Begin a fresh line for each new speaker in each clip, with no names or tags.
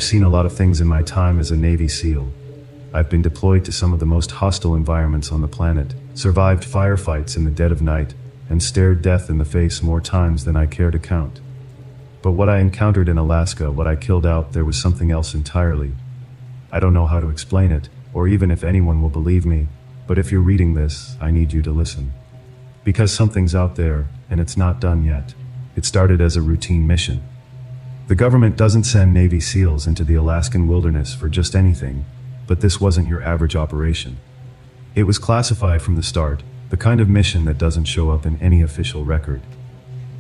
I've seen a lot of things in my time as a Navy SEAL. I've been deployed to some of the most hostile environments on the planet, survived firefights in the dead of night, and stared death in the face more times than I care to count. But what I encountered in Alaska, what I killed out, there was something else entirely. I don't know how to explain it, or even if anyone will believe me, but if you're reading this, I need you to listen. Because something's out there, and it's not done yet. It started as a routine mission. The government doesn't send Navy SEALs into the Alaskan wilderness for just anything, but this wasn't your average operation. It was classified from the start, the kind of mission that doesn't show up in any official record.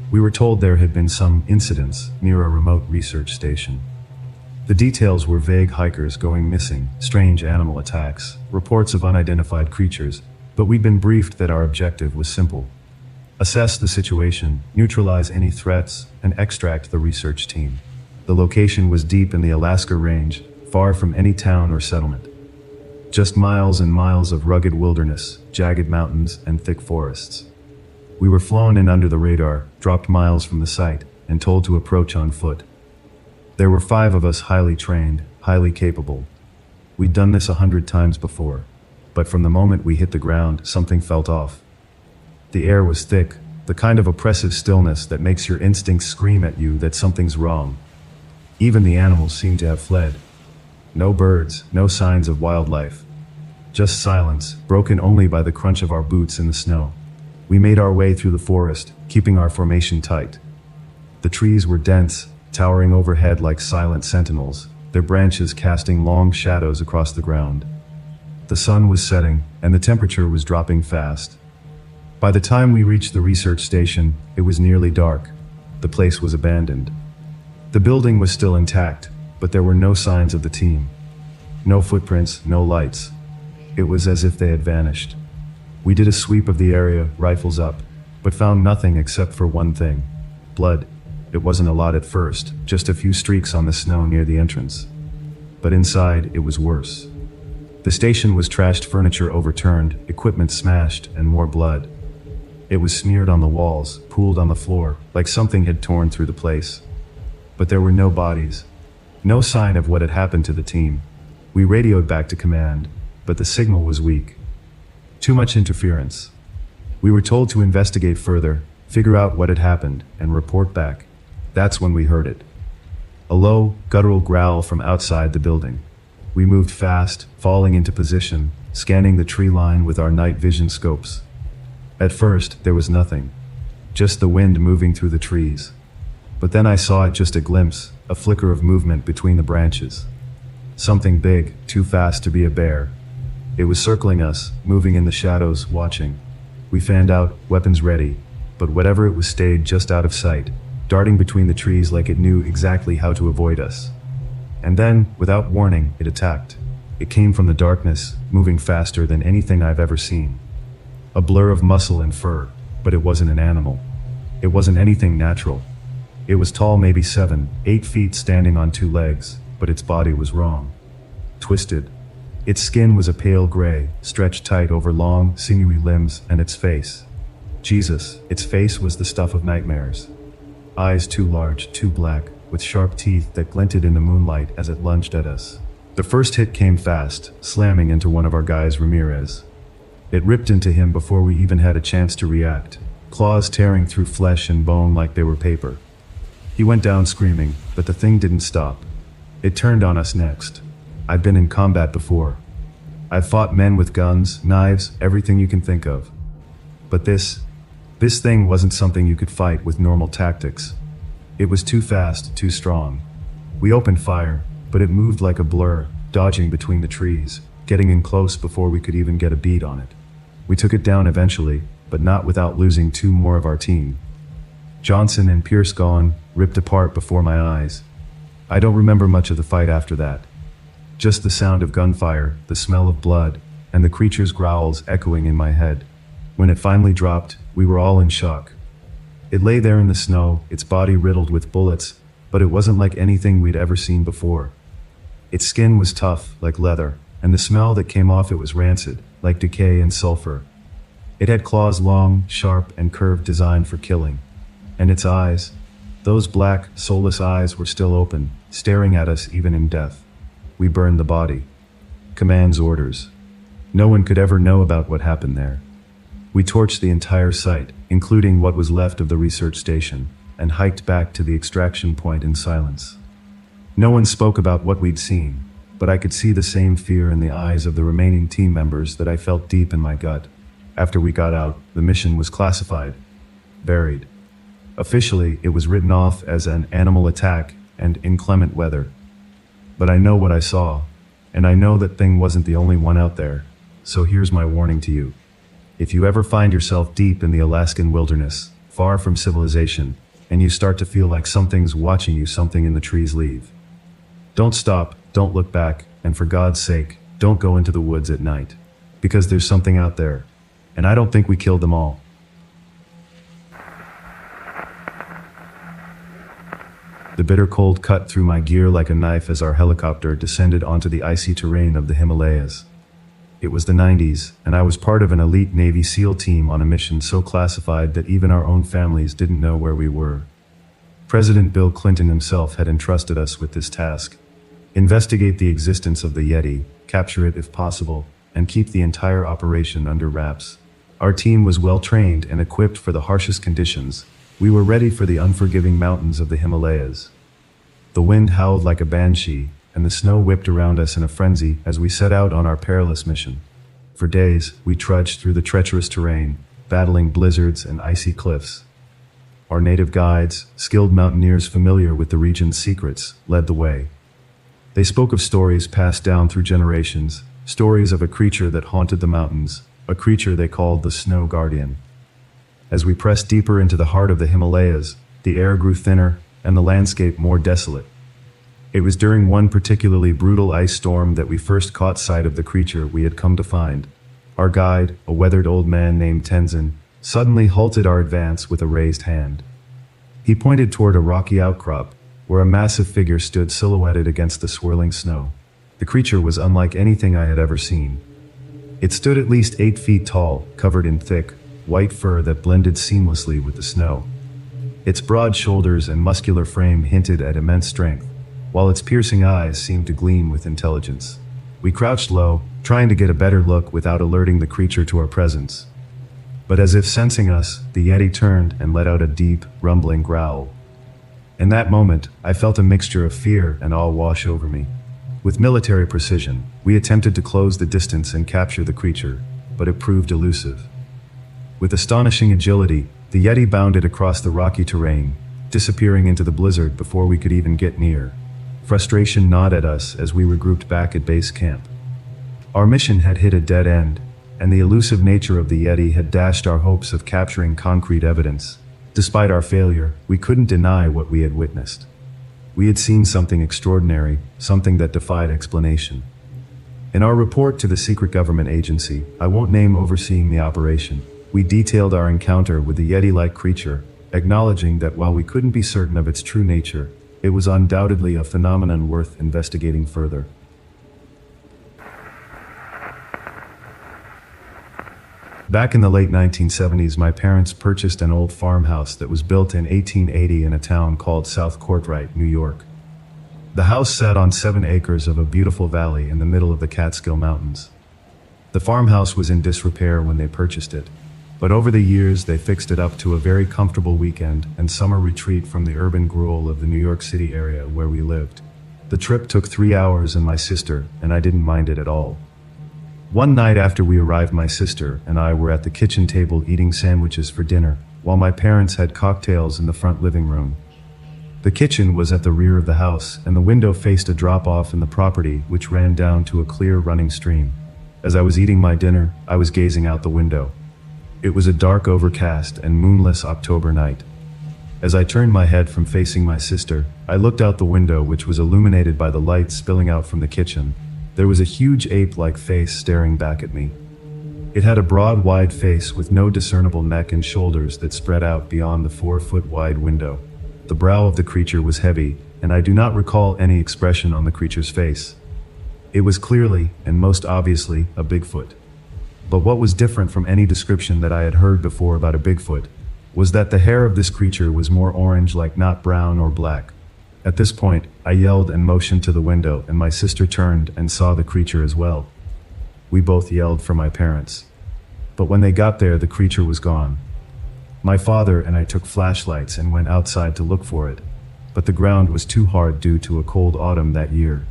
We were told there had been some incidents near a remote research station. The details were vague: hikers going missing, strange animal attacks, reports of unidentified creatures, but we'd been briefed that our objective was simple: assess the situation, neutralize any threats, and extract the research team. The location was deep in the Alaska Range, far from any town or settlement. Just miles and miles of rugged wilderness, jagged mountains, and thick forests. We were flown in under the radar, dropped miles from the site, and told to approach on foot. There were 5 of us, highly trained, highly capable. We'd done this 100 times before, but from the moment we hit the ground, something felt off. The air was thick, the kind of oppressive stillness that makes your instincts scream at you that something's wrong. Even the animals seemed to have fled. No birds, no signs of wildlife. Just silence, broken only by the crunch of our boots in the snow. We made our way through the forest, keeping our formation tight. The trees were dense, towering overhead like silent sentinels, their branches casting long shadows across the ground. The sun was setting, and the temperature was dropping fast. By the time we reached the research station, it was nearly dark. The place was abandoned. The building was still intact, but there were no signs of the team. No footprints, no lights. It was as if they had vanished. We did a sweep of the area, rifles up, but found nothing except for one thing: blood. It wasn't a lot at first, just a few streaks on the snow near the entrance. But inside, it was worse. The station was trashed, furniture overturned, equipment smashed, and more blood. It was smeared on the walls, pooled on the floor, like something had torn through the place. But there were no bodies. No sign of what had happened to the team. We radioed back to command, but the signal was weak. Too much interference. We were told to investigate further, figure out what had happened, and report back. That's when we heard it. A low, guttural growl from outside the building. We moved fast, falling into position, scanning the tree line with our night vision scopes. At first, there was nothing. Just the wind moving through the trees. But then I saw it, just a glimpse, a flicker of movement between the branches. Something big, too fast to be a bear. It was circling us, moving in the shadows, watching. We fanned out, weapons ready, but whatever it was stayed just out of sight, darting between the trees like it knew exactly how to avoid us. And then, without warning, it attacked. It came from the darkness, moving faster than anything I've ever seen. A blur of muscle and fur, but it wasn't an animal. It wasn't anything natural. It was tall, maybe 7, 8 feet, standing on 2 legs, but its body was wrong. Twisted. Its skin was a pale gray, stretched tight over long, sinewy limbs, and its face. Jesus, its face was the stuff of nightmares. Eyes too large, too black, with sharp teeth that glinted in the moonlight as it lunged at us. The first hit came fast, slamming into one of our guys, Ramirez. It ripped into him before we even had a chance to react, claws tearing through flesh and bone like they were paper. He went down screaming, but the thing didn't stop. It turned on us next. I've been in combat before. I've fought men with guns, knives, everything you can think of. But this thing wasn't something you could fight with normal tactics. It was too fast, too strong. We opened fire, but it moved like a blur, dodging between the trees, getting in close before we could even get a bead on it. We took it down eventually, but not without losing 2 more of our team. Johnson and Pierce gone, ripped apart before my eyes. I don't remember much of the fight after that. Just the sound of gunfire, the smell of blood, and the creature's growls echoing in my head. When it finally dropped, we were all in shock. It lay there in the snow, its body riddled with bullets, but it wasn't like anything we'd ever seen before. Its skin was tough, like leather, and the smell that came off it was rancid, like decay and sulfur. It had claws long, sharp, and curved, designed for killing. And its eyes, Those black, soulless eyes were still open, staring at us even in death. We burned the body. Commands, orders. No one could ever know about what happened there. We torched the entire site, including what was left of the research station, and hiked back to the extraction point in silence. No one spoke about what we'd seen, but I could see the same fear in the eyes of the remaining team members that I felt deep in my gut. After we got out, the mission was classified. Buried. Officially, it was written off as an animal attack and inclement weather. But I know what I saw, and I know that thing wasn't the only one out there, so here's my warning to you. If you ever find yourself deep in the Alaskan wilderness, far from civilization, and you start to feel like something's watching you, something in the trees, leave. Don't stop, don't look back, and for God's sake, don't go into the woods at night. Because there's something out there, and I don't think we killed them all. The bitter cold cut through my gear like a knife as our helicopter descended onto the icy terrain of the Himalayas. It was the 90s, and I was part of an elite Navy SEAL team on a mission so classified that even our own families didn't know where we were. President Bill Clinton himself had entrusted us with this task. Investigate the existence of the Yeti, capture it if possible, and keep the entire operation under wraps. Our team was well trained and equipped for the harshest conditions. We were ready for the unforgiving mountains of the Himalayas. The wind howled like a banshee, and the snow whipped around us in a frenzy as we set out on our perilous mission. For days, we trudged through the treacherous terrain, battling blizzards and icy cliffs. Our native guides, skilled mountaineers familiar with the region's secrets, led the way. They spoke of stories passed down through generations, stories of a creature that haunted the mountains, a creature they called the Snow Guardian. As we pressed deeper into the heart of the Himalayas, the air grew thinner and the landscape more desolate. It was during one particularly brutal ice storm that we first caught sight of the creature we had come to find. Our guide, a weathered old man named Tenzin, suddenly halted our advance with a raised hand. He pointed toward a rocky outcrop, where a massive figure stood silhouetted against the swirling snow. The creature was unlike anything I had ever seen. It stood at least 8 feet tall, covered in thick, white fur that blended seamlessly with the snow. Its broad shoulders and muscular frame hinted at immense strength, while its piercing eyes seemed to gleam with intelligence. We crouched low, trying to get a better look without alerting the creature to our presence. But as if sensing us, the Yeti turned and let out a deep, rumbling growl. In that moment, I felt a mixture of fear and awe wash over me. With military precision, we attempted to close the distance and capture the creature, but it proved elusive. With astonishing agility, the Yeti bounded across the rocky terrain, disappearing into the blizzard before we could even get near. Frustration gnawed at us as we regrouped back at base camp. Our mission had hit a dead end, and the elusive nature of the Yeti had dashed our hopes of capturing concrete evidence. Despite our failure, we couldn't deny what we had witnessed. We had seen something extraordinary, something that defied explanation. In our report to the secret government agency, I won't name overseeing the operation, we detailed our encounter with the Yeti-like creature, acknowledging that while we couldn't be certain of its true nature, it was undoubtedly a phenomenon worth investigating further. Back in the late 1970s, my parents purchased an old farmhouse that was built in 1880 in a town called South Courtright, New York. The house sat on 7 acres of a beautiful valley in the middle of the Catskill Mountains. The farmhouse was in disrepair when they purchased it, but over the years they fixed it up to a very comfortable weekend and summer retreat from the urban gruel of the New York City area where we lived. The trip took 3 hours and my sister, and I didn't mind it at all. One night after we arrived, my sister and I were at the kitchen table eating sandwiches for dinner, while my parents had cocktails in the front living room. The kitchen was at the rear of the house, and the window faced a drop-off in the property which ran down to a clear running stream. As I was eating my dinner, I was gazing out the window. It was a dark, overcast, and moonless October night. As I turned my head from facing my sister, I looked out the window, which was illuminated by the light spilling out from the kitchen. There was a huge ape-like face staring back at me. It had a broad, wide face with no discernible neck and shoulders that spread out beyond the 4-foot-wide window. The brow of the creature was heavy, and I do not recall any expression on the creature's face. It was clearly, and most obviously, a Bigfoot. But what was different from any description that I had heard before about a Bigfoot was that the hair of this creature was more orange, like not brown or black. At this point, I yelled and motioned to the window, and my sister turned and saw the creature as well. We both yelled for my parents. But when they got there, the creature was gone. My father and I took flashlights and went outside to look for it, but the ground was too hard due to a cold autumn that year.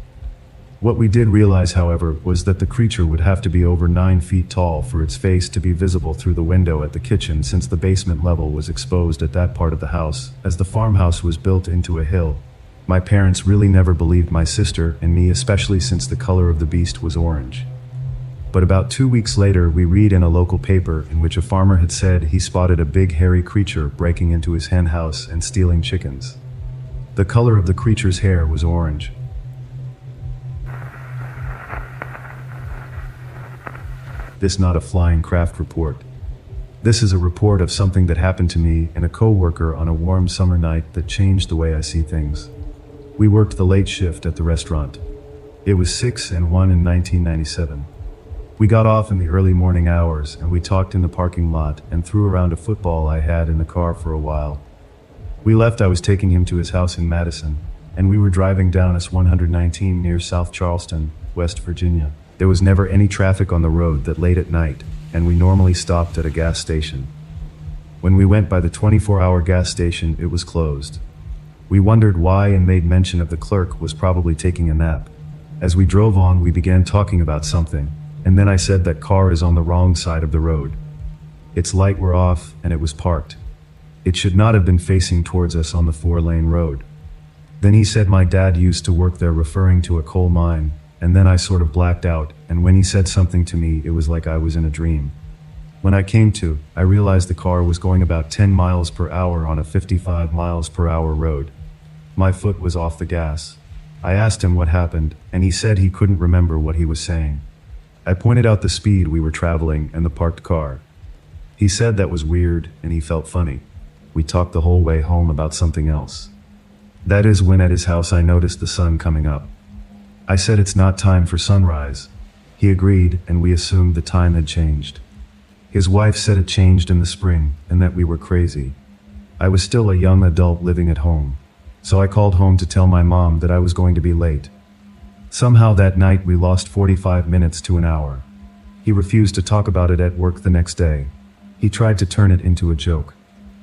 What we did realize, however, was that the creature would have to be over 9 feet tall for its face to be visible through the window at the kitchen, since the basement level was exposed at that part of the house, as the farmhouse was built into a hill. My parents really never believed my sister and me, especially since the color of the beast was orange. But about 2 weeks later, we read in a local paper in which a farmer had said he spotted a big hairy creature breaking into his hen house and stealing chickens. The color of the creature's hair was orange. This not a flying craft report. This is a report of something that happened to me and a co-worker on a warm summer night that changed the way I see things. We worked the late shift at the restaurant. It was 6 and 1 in 1997. We got off in the early morning hours and we talked in the parking lot and threw around a football I had in the car for a while. We left. I was taking him to his house in Madison, and we were driving down S-119 near South Charleston, West Virginia. There was never any traffic on the road that late at night, and we normally stopped at a gas station. When we went by the 24-hour gas station, it was closed. We wondered why and made mention of the clerk was probably taking a nap. As we drove on, we began talking about something, and then I said that car is on the wrong side of the road. Its light were off, and it was parked. It should not have been facing towards us on the 4-lane road. Then he said my dad used to work there, referring to a coal mine, and then I sort of blacked out, and when he said something to me, it was like I was in a dream. When I came to, I realized the car was going about 10 miles per hour on a 55 miles per hour road. My foot was off the gas. I asked him what happened, and he said he couldn't remember what he was saying. I pointed out the speed we were traveling and the parked car. He said that was weird, and he felt funny. We talked the whole way home about something else. That is when at his house I noticed the sun coming up. I said it's not time for sunrise. He agreed, and we assumed the time had changed. His wife said it changed in the spring, and that we were crazy. I was still a young adult living at home, so I called home to tell my mom that I was going to be late. Somehow that night we lost 45 minutes to an hour. He refused to talk about it at work the next day. He tried to turn it into a joke.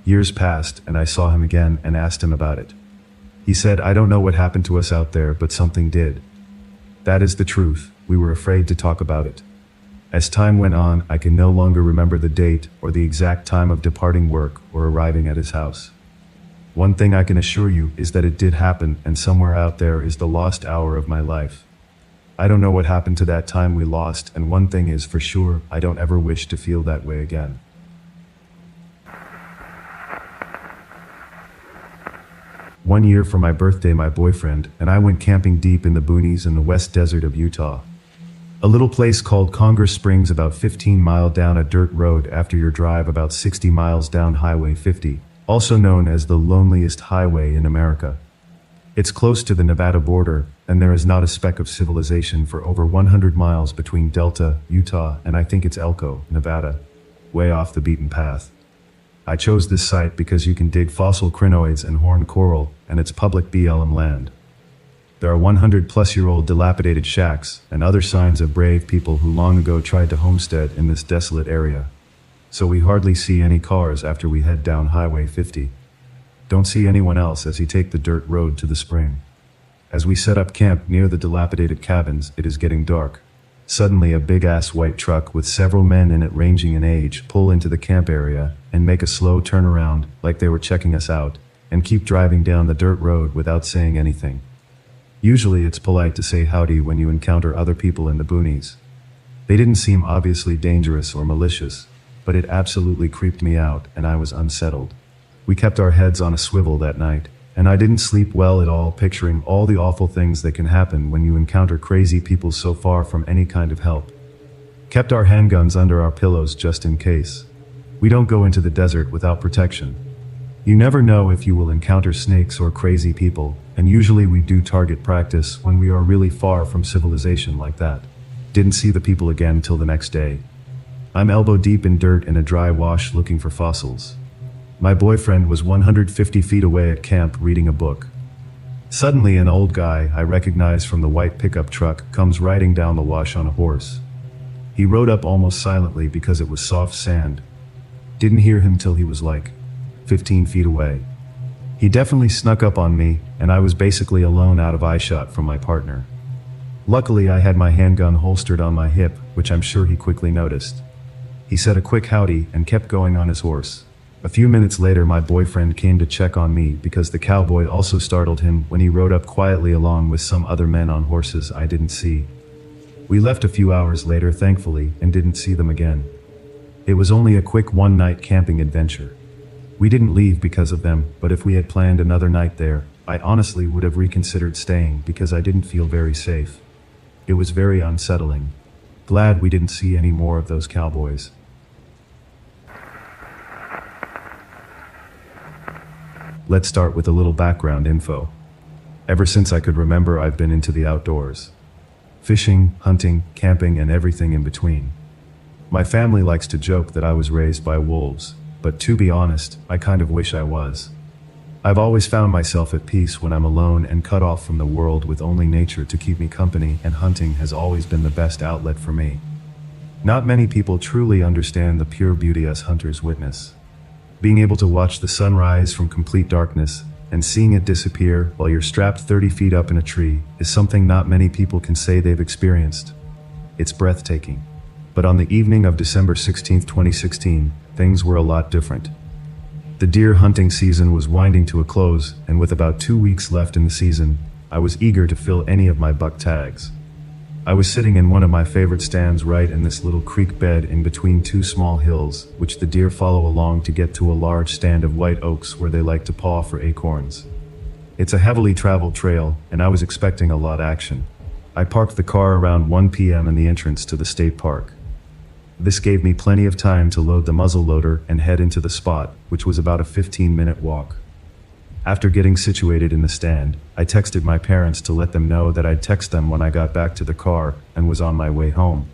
Years passed, and I saw him again and asked him about it. He said, "I don't know what happened to us out there, but something did." That is the truth. We were afraid to talk about it. As time went on, I can no longer remember the date or the exact time of departing work or arriving at his house. One thing I can assure you is that it did happen, and somewhere out there is the lost hour of my life. I don't know what happened to that time we lost, and one thing is for sure, I don't ever wish to feel that way again. One year for my birthday, my boyfriend and I went camping deep in the boonies in the west desert of Utah. A little place called Congress Springs, about 15 miles down a dirt road after your drive about 60 miles down Highway 50, also known as the loneliest highway in America. It's close to the Nevada border, and there is not a speck of civilization for over 100 miles between Delta, Utah, and I think it's Elko, Nevada, way off the beaten path. I chose this site because you can dig fossil crinoids and horned coral, and it's public BLM land. There are 100-plus-year-old dilapidated shacks and other signs of brave people who long ago tried to homestead in this desolate area. So we hardly see any cars after we head down Highway 50. Don't see anyone else as you take the dirt road to the spring. As we set up camp near the dilapidated cabins, it is getting dark. Suddenly, a big-ass white truck with several men in it ranging in age pull into the camp area and make a slow turnaround like they were checking us out, and keep driving down the dirt road without saying anything. Usually it's polite to say howdy when you encounter other people in the boonies. They didn't seem obviously dangerous or malicious, but it absolutely creeped me out and I was unsettled. We kept our heads on a swivel that night, and I didn't sleep well at all, picturing all the awful things that can happen when you encounter crazy people so far from any kind of help. Kept our handguns under our pillows just in case. We don't go into the desert without protection. You never know if you will encounter snakes or crazy people, and usually we do target practice when we are really far from civilization like that. Didn't see the people again till the next day. I'm elbow deep in dirt in a dry wash looking for fossils. My boyfriend was 150 feet away at camp reading a book. Suddenly, an old guy I recognize from the white pickup truck comes riding down the wash on a horse. He rode up almost silently because it was soft sand. Didn't hear him till he was like 15 feet away. He definitely snuck up on me, and I was basically alone out of eyeshot from my partner. Luckily, I had my handgun holstered on my hip, which I'm sure he quickly noticed. He said a quick howdy and kept going on his horse. A few minutes later, my boyfriend came to check on me because the cowboy also startled him when he rode up quietly along with some other men on horses I didn't see. We left a few hours later, thankfully, and didn't see them again. It was only a quick one-night camping adventure. We didn't leave because of them, but if we had planned another night there, I honestly would have reconsidered staying because I didn't feel very safe. It was very unsettling. Glad we didn't see any more of those cowboys. Let's start with a little background info. Ever since I could remember, I've been into the outdoors. Fishing, hunting, camping, and everything in between. My family likes to joke that I was raised by wolves, but to be honest, I kind of wish I was. I've always found myself at peace when I'm alone and cut off from the world with only nature to keep me company, and hunting has always been the best outlet for me. Not many people truly understand the pure beauty us hunters witness. Being able to watch the sun rise from complete darkness and seeing it disappear while you're strapped 30 feet up in a tree is something not many people can say they've experienced. It's breathtaking. But on the evening of December 16, 2016, things were a lot different. The deer hunting season was winding to a close, and with about 2 weeks left in the season, I was eager to fill any of my buck tags. I was sitting in one of my favorite stands right in this little creek bed in between two small hills, which the deer follow along to get to a large stand of white oaks where they like to paw for acorns. It's a heavily traveled trail, and I was expecting a lot of action. I parked the car around 1 p.m. in the entrance to the state park. This gave me plenty of time to load the muzzle loader and head into the spot, which was about a 15-minute walk. After getting situated in the stand, I texted my parents to let them know that I'd text them when I got back to the car and was on my way home.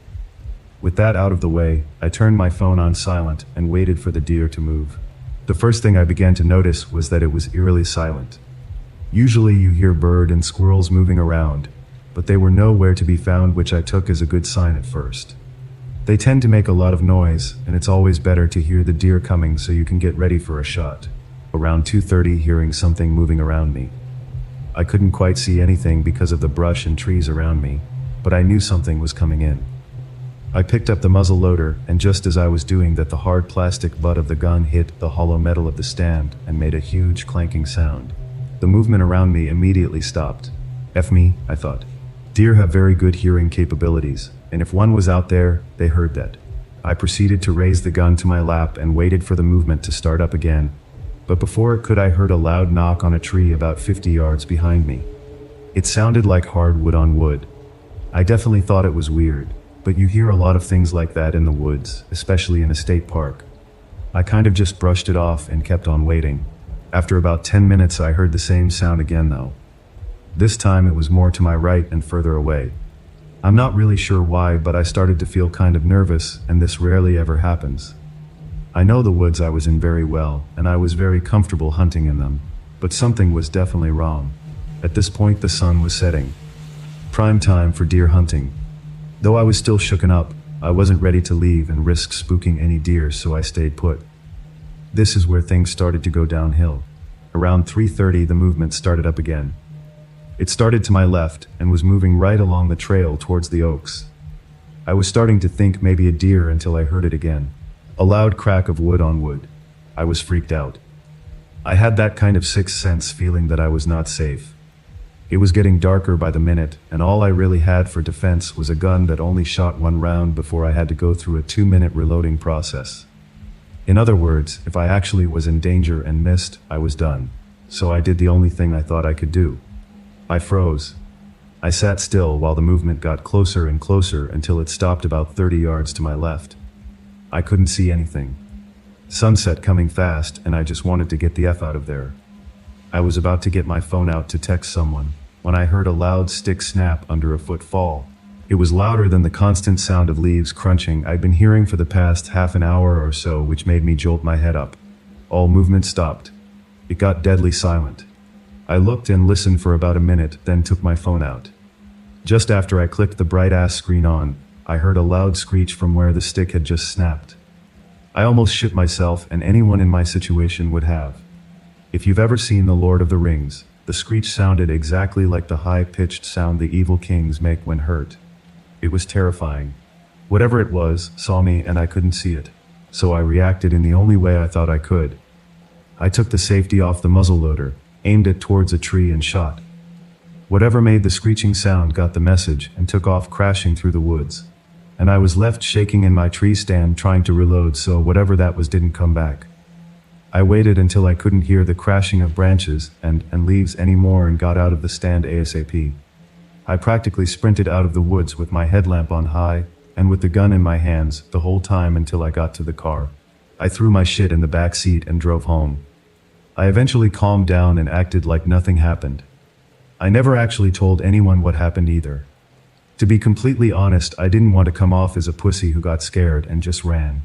With that out of the way, I turned my phone on silent and waited for the deer to move. The first thing I began to notice was that it was eerily silent. Usually you hear bird and squirrels moving around, but they were nowhere to be found, which I took as a good sign at first. They tend to make a lot of noise, and it's always better to hear the deer coming so you can get ready for a shot. Around 2:30, hearing something moving around me. I couldn't quite see anything because of the brush and trees around me, but I knew something was coming in. I picked up the muzzle loader, and just as I was doing that, the hard plastic butt of the gun hit the hollow metal of the stand and made a huge clanking sound. The movement around me immediately stopped. F me, I thought. Deer have very good hearing capabilities, and if one was out there, they heard that. I proceeded to raise the gun to my lap and waited for the movement to start up again. But before it could, I heard a loud knock on a tree about 50 yards behind me. It sounded like hardwood on wood. I definitely thought it was weird, but you hear a lot of things like that in the woods, especially in a state park. I kind of just brushed it off and kept on waiting. After about 10 minutes, I heard the same sound again though. This time it was more to my right and further away. I'm not really sure why, but I started to feel kind of nervous, and this rarely ever happens. I know the woods I was in very well, and I was very comfortable hunting in them, but something was definitely wrong. At this point, the sun was setting. Prime time for deer hunting. Though I was still shooken up, I wasn't ready to leave and risk spooking any deer, so I stayed put. This is where things started to go downhill. Around 3:30, the movement started up again. It started to my left and was moving right along the trail towards the oaks. I was starting to think maybe a deer until I heard it again. A loud crack of wood on wood. I was freaked out. I had that kind of sixth sense feeling that I was not safe. It was getting darker by the minute, and all I really had for defense was a gun that only shot one round before I had to go through a 2-minute reloading process. In other words, if I actually was in danger and missed, I was done. So I did the only thing I thought I could do. I froze. I sat still while the movement got closer and closer until it stopped about 30 yards to my left. I couldn't see anything. Sunset coming fast, and I just wanted to get the F out of there. I was about to get my phone out to text someone when I heard a loud stick snap under a foot fall. It was louder than the constant sound of leaves crunching I'd been hearing for the past half an hour or so, which made me jolt my head up. all movement stopped. It got deadly silent. I looked and listened for about a minute, then took my phone out. Just after I clicked the bright-ass screen on, I heard a loud screech from where the stick had just snapped. I almost shit myself, and anyone in my situation would have. If you've ever seen The Lord of the Rings, the screech sounded exactly like the high-pitched sound the evil kings make when hurt. It was terrifying. Whatever it was, saw me and I couldn't see it. So I reacted in the only way I thought I could. I took the safety off the muzzleloader, aimed it towards a tree and shot. Whatever made the screeching sound got the message and took off crashing through the woods. And I was left shaking in my tree stand trying to reload so whatever that was didn't come back. I waited until I couldn't hear the crashing of branches and leaves anymore and got out of the stand ASAP. I practically sprinted out of the woods with my headlamp on high and with the gun in my hands the whole time until I got to the car. I threw my shit in the back seat and drove home. I eventually calmed down and acted like nothing happened. I never actually told anyone what happened either. To be completely honest, I didn't want to come off as a pussy who got scared and just ran.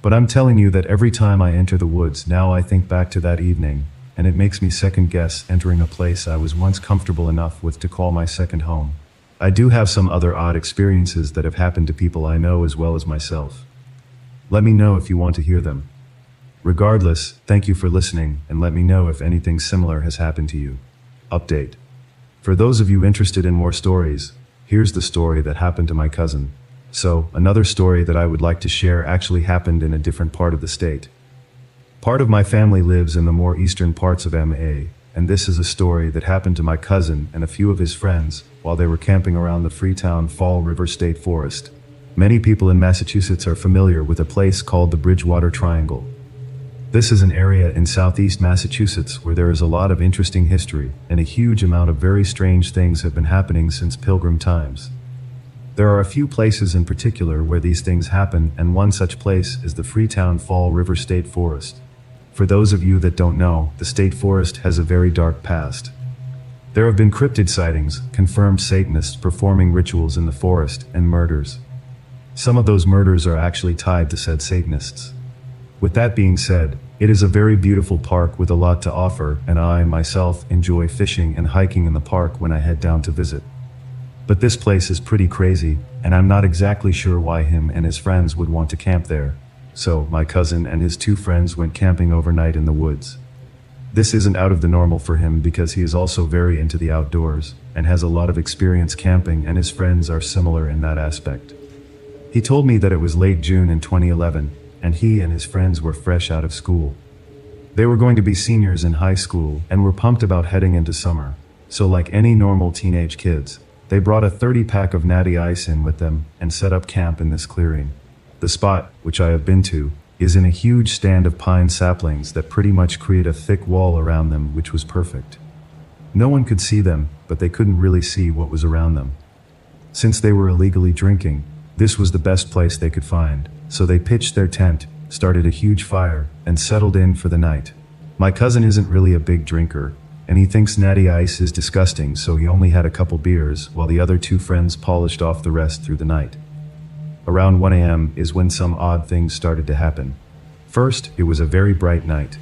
But I'm telling you that every time I enter the woods now I think back to that evening, and it makes me second guess entering a place I was once comfortable enough with to call my second home. I do have some other odd experiences that have happened to people I know as well as myself. Let me know if you want to hear them. Regardless, thank you for listening, and let me know if anything similar has happened to you. Update. For those of you interested in more stories, here's the story that happened to my cousin. So, another story that I would like to share actually happened in a different part of the state. Part of my family lives in the more eastern parts of MA, and this is a story that happened to my cousin and a few of his friends while they were camping around the Freetown Fall River State Forest. Many people in Massachusetts are familiar with a place called the Bridgewater Triangle. This is an area in southeast Massachusetts where there is a lot of interesting history, and a huge amount of very strange things have been happening since Pilgrim times. There are a few places in particular where these things happen, and one such place is the Freetown Fall River State Forest. For those of you that don't know, the state forest has a very dark past. There have been cryptid sightings, confirmed Satanists performing rituals in the forest, and murders. Some of those murders are actually tied to said Satanists. With that being said, it is a very beautiful park with a lot to offer, and I, myself, enjoy fishing and hiking in the park when I head down to visit. But this place is pretty crazy, and I'm not exactly sure why him and his friends would want to camp there. So, my cousin and his two friends went camping overnight in the woods. This isn't out of the normal for him because he is also very into the outdoors, and has a lot of experience camping, and his friends are similar in that aspect. He told me that it was late June in 2011, and he and his friends were fresh out of school. They were going to be seniors in high school and were pumped about heading into summer. So like any normal teenage kids, they brought a 30-pack of Natty Ice in with them and set up camp in this clearing. The spot, which I have been to, is in a huge stand of pine saplings that pretty much create a thick wall around them, which was perfect. No one could see them, but they couldn't really see what was around them. Since they were illegally drinking, this was the best place they could find, so they pitched their tent, started a huge fire, and settled in for the night. My cousin isn't really a big drinker, and he thinks Natty Ice is disgusting, so he only had a couple beers while the other two friends polished off the rest through the night. Around 1 a.m. is when some odd things started to happen. First, it was a very bright night.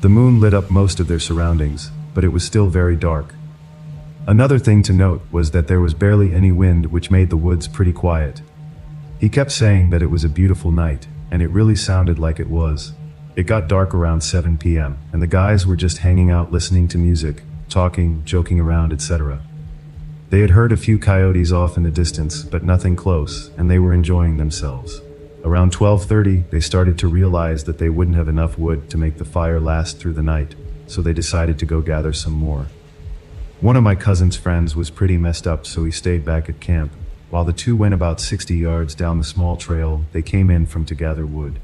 The moon lit up most of their surroundings, but it was still very dark. Another thing to note was that there was barely any wind, which made the woods pretty quiet. He kept saying that it was a beautiful night, and it really sounded like it was. It got dark around 7 p.m., and the guys were just hanging out listening to music, talking, joking around, etc. They had heard a few coyotes off in the distance, but nothing close, and they were enjoying themselves. Around 12:30, they started to realize that they wouldn't have enough wood to make the fire last through the night, so they decided to go gather some more. One of my cousin's friends was pretty messed up, so he stayed back at camp, while the two went about 60 yards down the small trail they came in from to gather wood.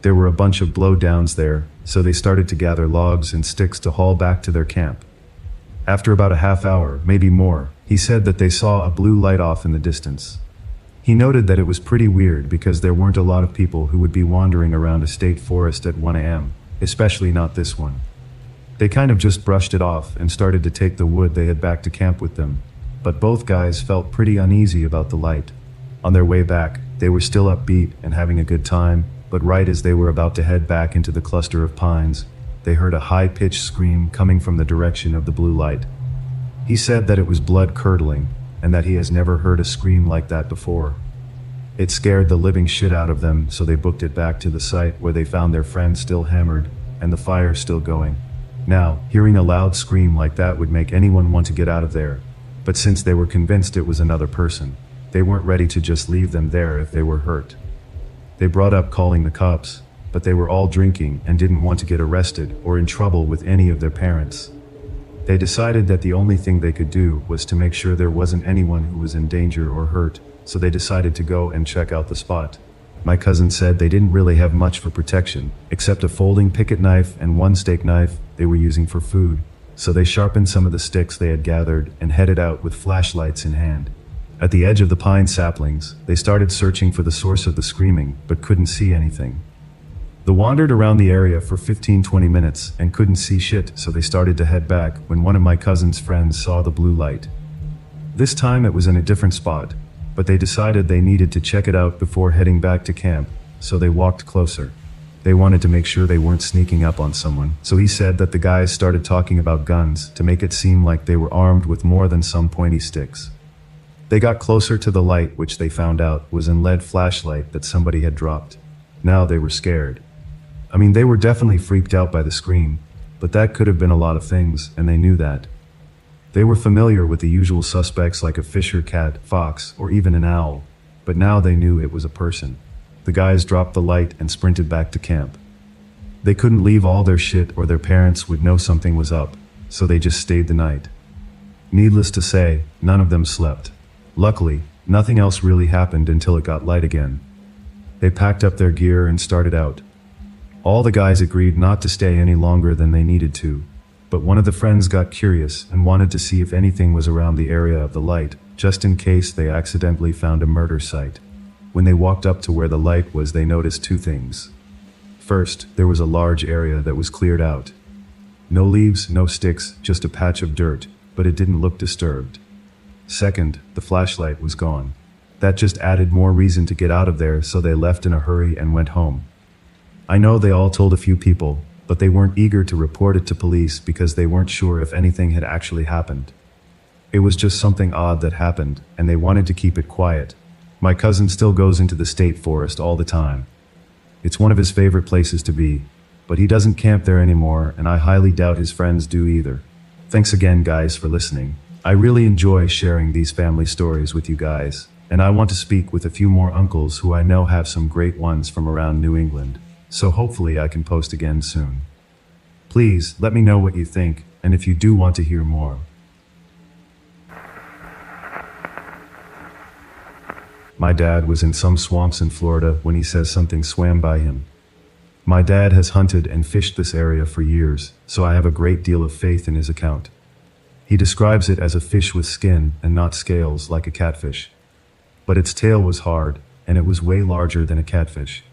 There were a bunch of blowdowns there, so they started to gather logs and sticks to haul back to their camp. After about a half hour, maybe more, he said that they saw a blue light off in the distance. He noted that it was pretty weird because there weren't a lot of people who would be wandering around a state forest at 1 a.m., especially not this one. They kind of just brushed it off and started to take the wood they had back to camp with them, but both guys felt pretty uneasy about the light. On their way back, they were still upbeat and having a good time, but right as they were about to head back into the cluster of pines, they heard a high-pitched scream coming from the direction of the blue light. He said that it was blood-curdling, and that he has never heard a scream like that before. It scared the living shit out of them, so they booked it back to the site where they found their friend still hammered, and the fire still going. Now, hearing a loud scream like that would make anyone want to get out of there, but since they were convinced it was another person, they weren't ready to just leave them there if they were hurt. They brought up calling the cops, but they were all drinking and didn't want to get arrested or in trouble with any of their parents. They decided that the only thing they could do was to make sure there wasn't anyone who was in danger or hurt, so they decided to go and check out the spot. My cousin said they didn't really have much for protection, except a folding picket knife and one steak knife they were using for food, so they sharpened some of the sticks they had gathered and headed out with flashlights in hand. At the edge of the pine saplings, they started searching for the source of the screaming, but couldn't see anything. They wandered around the area for 15-20 minutes and couldn't see shit, so they started to head back when one of my cousin's friends saw the blue light. This time it was in a different spot, but they decided they needed to check it out before heading back to camp, so they walked closer. They wanted to make sure they weren't sneaking up on someone, so he said that the guys started talking about guns to make it seem like they were armed with more than some pointy sticks. They got closer to the light, which they found out was an LED flashlight that somebody had dropped. Now they were scared. I mean, they were definitely freaked out by the scream, but that could have been a lot of things, and they knew that. They were familiar with the usual suspects like a fisher cat, fox, or even an owl, but now they knew it was a person. The guys dropped the light and sprinted back to camp. They couldn't leave all their shit or their parents would know something was up, so they just stayed the night. Needless to say, none of them slept. Luckily, nothing else really happened until it got light again. They packed up their gear and started out. All the guys agreed not to stay any longer than they needed to, but one of the friends got curious and wanted to see if anything was around the area of the light, just in case they accidentally found a murder site. When they walked up to where the light was, they noticed two things. First, there was a large area that was cleared out. No leaves, no sticks, just a patch of dirt, but it didn't look disturbed. Second, the flashlight was gone. That just added more reason to get out of there, so they left in a hurry and went home. I know they all told a few people, but they weren't eager to report it to police because they weren't sure if anything had actually happened. It was just something odd that happened, and they wanted to keep it quiet. My cousin still goes into the state forest all the time. It's one of his favorite places to be, but he doesn't camp there anymore, and I highly doubt his friends do either. Thanks again, guys, for listening. I really enjoy sharing these family stories with you guys, and I want to speak with a few more uncles who I know have some great ones from around New England, so hopefully I can post again soon. Please let me know what you think, and if you do want to hear more. My dad was in some swamps in Florida when he says something swam by him. My dad has hunted and fished this area for years, so I have a great deal of faith in his account. He describes it as a fish with skin and not scales like a catfish. But its tail was hard, and it was way larger than a catfish.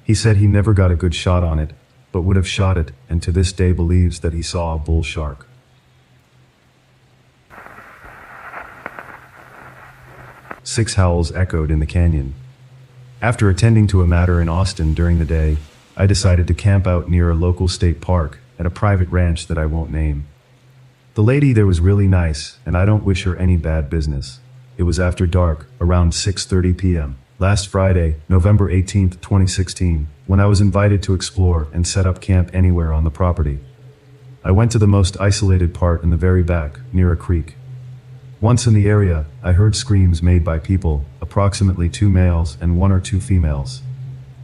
He said he never got a good shot on it, but would have shot it, and to this day believes that he saw a bull shark. Six howls echoed in the canyon. After attending to a matter in Austin during the day, I decided to camp out near a local state park at a private ranch that I won't name. The lady there was really nice, and I don't wish her any bad business. It was after dark, around 6:30 p.m., last Friday, November 18th, 2016, when I was invited to explore and set up camp anywhere on the property. I went to the most isolated part in the very back, near a creek. Once in the area, I heard screams made by people, approximately 2 males and 1 or 2 females.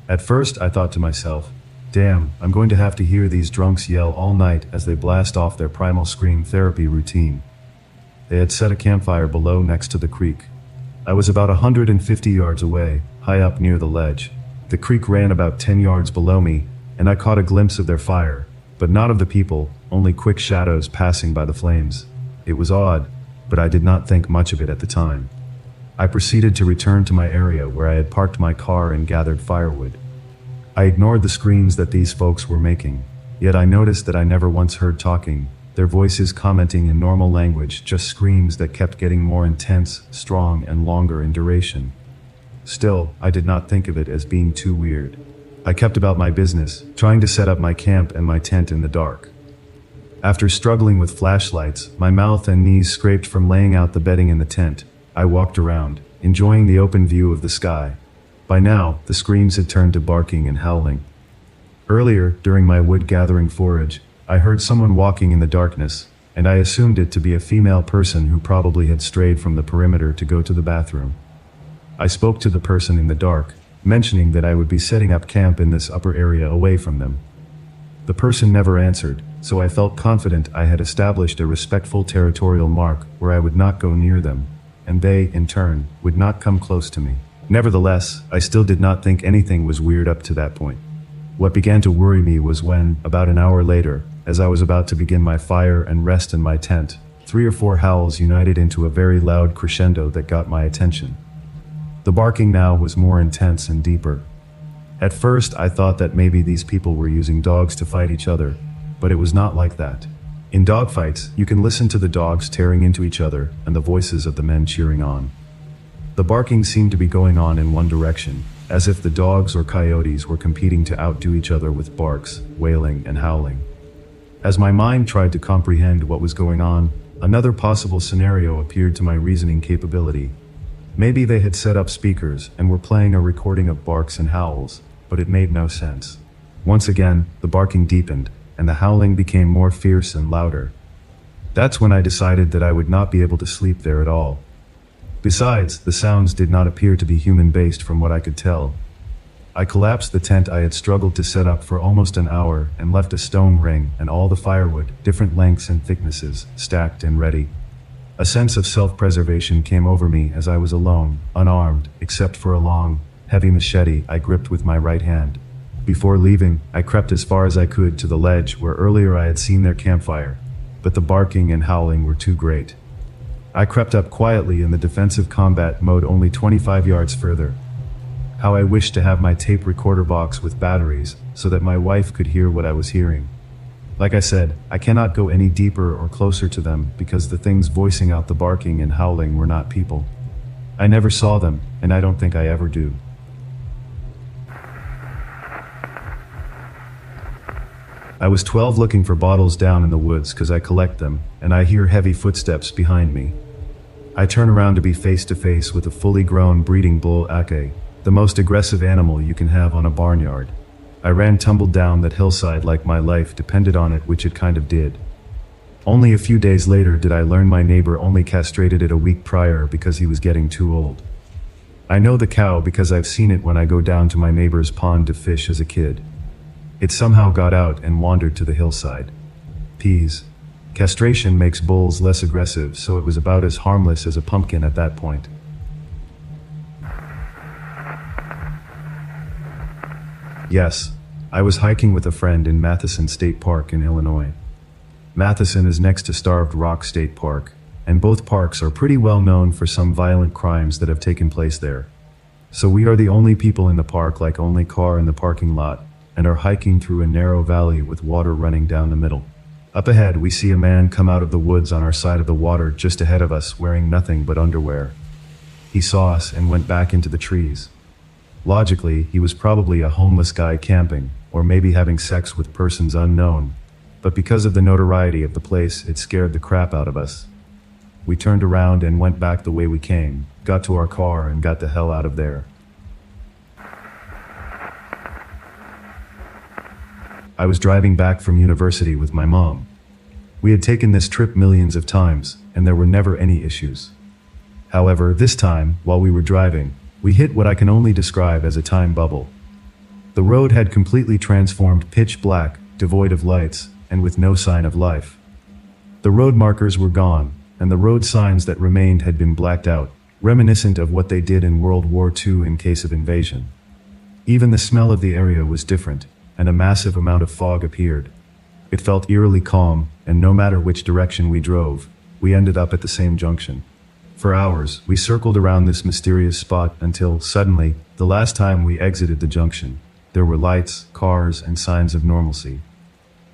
At first, I thought to myself, damn, I'm going to have to hear these drunks yell all night as they blast off their primal scream therapy routine. They had set a campfire below next to the creek. I was about 150 yards away, high up near the ledge. The creek ran about 10 yards below me, and I caught a glimpse of their fire, but not of the people, only quick shadows passing by the flames. It was odd, but I did not think much of it at the time. I proceeded to return to my area where I had parked my car and gathered firewood. I ignored the screams that these folks were making, yet I noticed that I never once heard talking, their voices commenting in normal language, just screams that kept getting more intense, strong, and longer in duration. Still, I did not think of it as being too weird. I kept about my business, trying to set up my camp and my tent in the dark. After struggling with flashlights, my mouth and knees scraped from laying out the bedding in the tent, I walked around, enjoying the open view of the sky. By now, the screams had turned to barking and howling. Earlier, during my wood-gathering forage, I heard someone walking in the darkness, and I assumed it to be a female person who probably had strayed from the perimeter to go to the bathroom. I spoke to the person in the dark, mentioning that I would be setting up camp in this upper area away from them. The person never answered, so I felt confident I had established a respectful territorial mark where I would not go near them, and they, in turn, would not come close to me. Nevertheless, I still did not think anything was weird up to that point. What began to worry me was when, about an hour later, as I was about to begin my fire and rest in my tent, 3 or 4 howls united into a very loud crescendo that got my attention. The barking now was more intense and deeper. At first, I thought that maybe these people were using dogs to fight each other, but it was not like that. In dogfights, you can listen to the dogs tearing into each other and the voices of the men cheering on. The barking seemed to be going on in one direction, as if the dogs or coyotes were competing to outdo each other with barks, wailing, and howling. As my mind tried to comprehend what was going on, another possible scenario appeared to my reasoning capability. Maybe they had set up speakers and were playing a recording of barks and howls, but it made no sense. Once again, the barking deepened, and the howling became more fierce and louder. That's when I decided that I would not be able to sleep there at all. Besides, the sounds did not appear to be human-based from what I could tell. I collapsed the tent I had struggled to set up for almost an hour and left a stone ring and all the firewood, different lengths and thicknesses, stacked and ready. A sense of self-preservation came over me as I was alone, unarmed, except for a long, heavy machete I gripped with my right hand. Before leaving, I crept as far as I could to the ledge where earlier I had seen their campfire, but the barking and howling were too great. I crept up quietly in the defensive combat mode only 25 yards further. How I wished to have my tape recorder box with batteries so that my wife could hear what I was hearing. Like I said, I cannot go any deeper or closer to them because the things voicing out the barking and howling were not people. I never saw them, and I don't think I ever do. I was 12 looking for bottles down in the woods because I collect them, and I hear heavy footsteps behind me. I turn around to be face to face with a fully grown breeding bull Ake, the most aggressive animal you can have on a barnyard. I ran tumbled down that hillside like my life depended on it, which it kind of did. Only a few days later did I learn my neighbor only castrated it a week prior because he was getting too old. I know the cow because I've seen it when I go down to my neighbor's pond to fish as a kid. It somehow got out and wandered to the hillside. Peas. Castration makes bulls less aggressive, so it was about as harmless as a pumpkin at that point. Yes, I was hiking with a friend in Matheson State Park in Illinois. Matheson is next to Starved Rock State Park, and both parks are pretty well known for some violent crimes that have taken place there. So we are the only people in the park, like only car in the parking lot, and are hiking through a narrow valley with water running down the middle. Up ahead, we see a man come out of the woods on our side of the water just ahead of us wearing nothing but underwear. He saw us and went back into the trees. Logically, he was probably a homeless guy camping, or maybe having sex with persons unknown, but because of the notoriety of the place, it scared the crap out of us. We turned around and went back the way we came, got to our car and got the hell out of there. I was driving back from university with my mom. We had taken this trip millions of times, and there were never any issues. However, this time, while we were driving, we hit what I can only describe as a time bubble. The road had completely transformed pitch black, devoid of lights, and with no sign of life. The road markers were gone, and the road signs that remained had been blacked out, reminiscent of what they did in World War II in case of invasion. Even the smell of the area was different, and a massive amount of fog appeared. It felt eerily calm, and no matter which direction we drove, we ended up at the same junction. For hours, we circled around this mysterious spot until, suddenly, the last time we exited the junction, there were lights, cars, and signs of normalcy.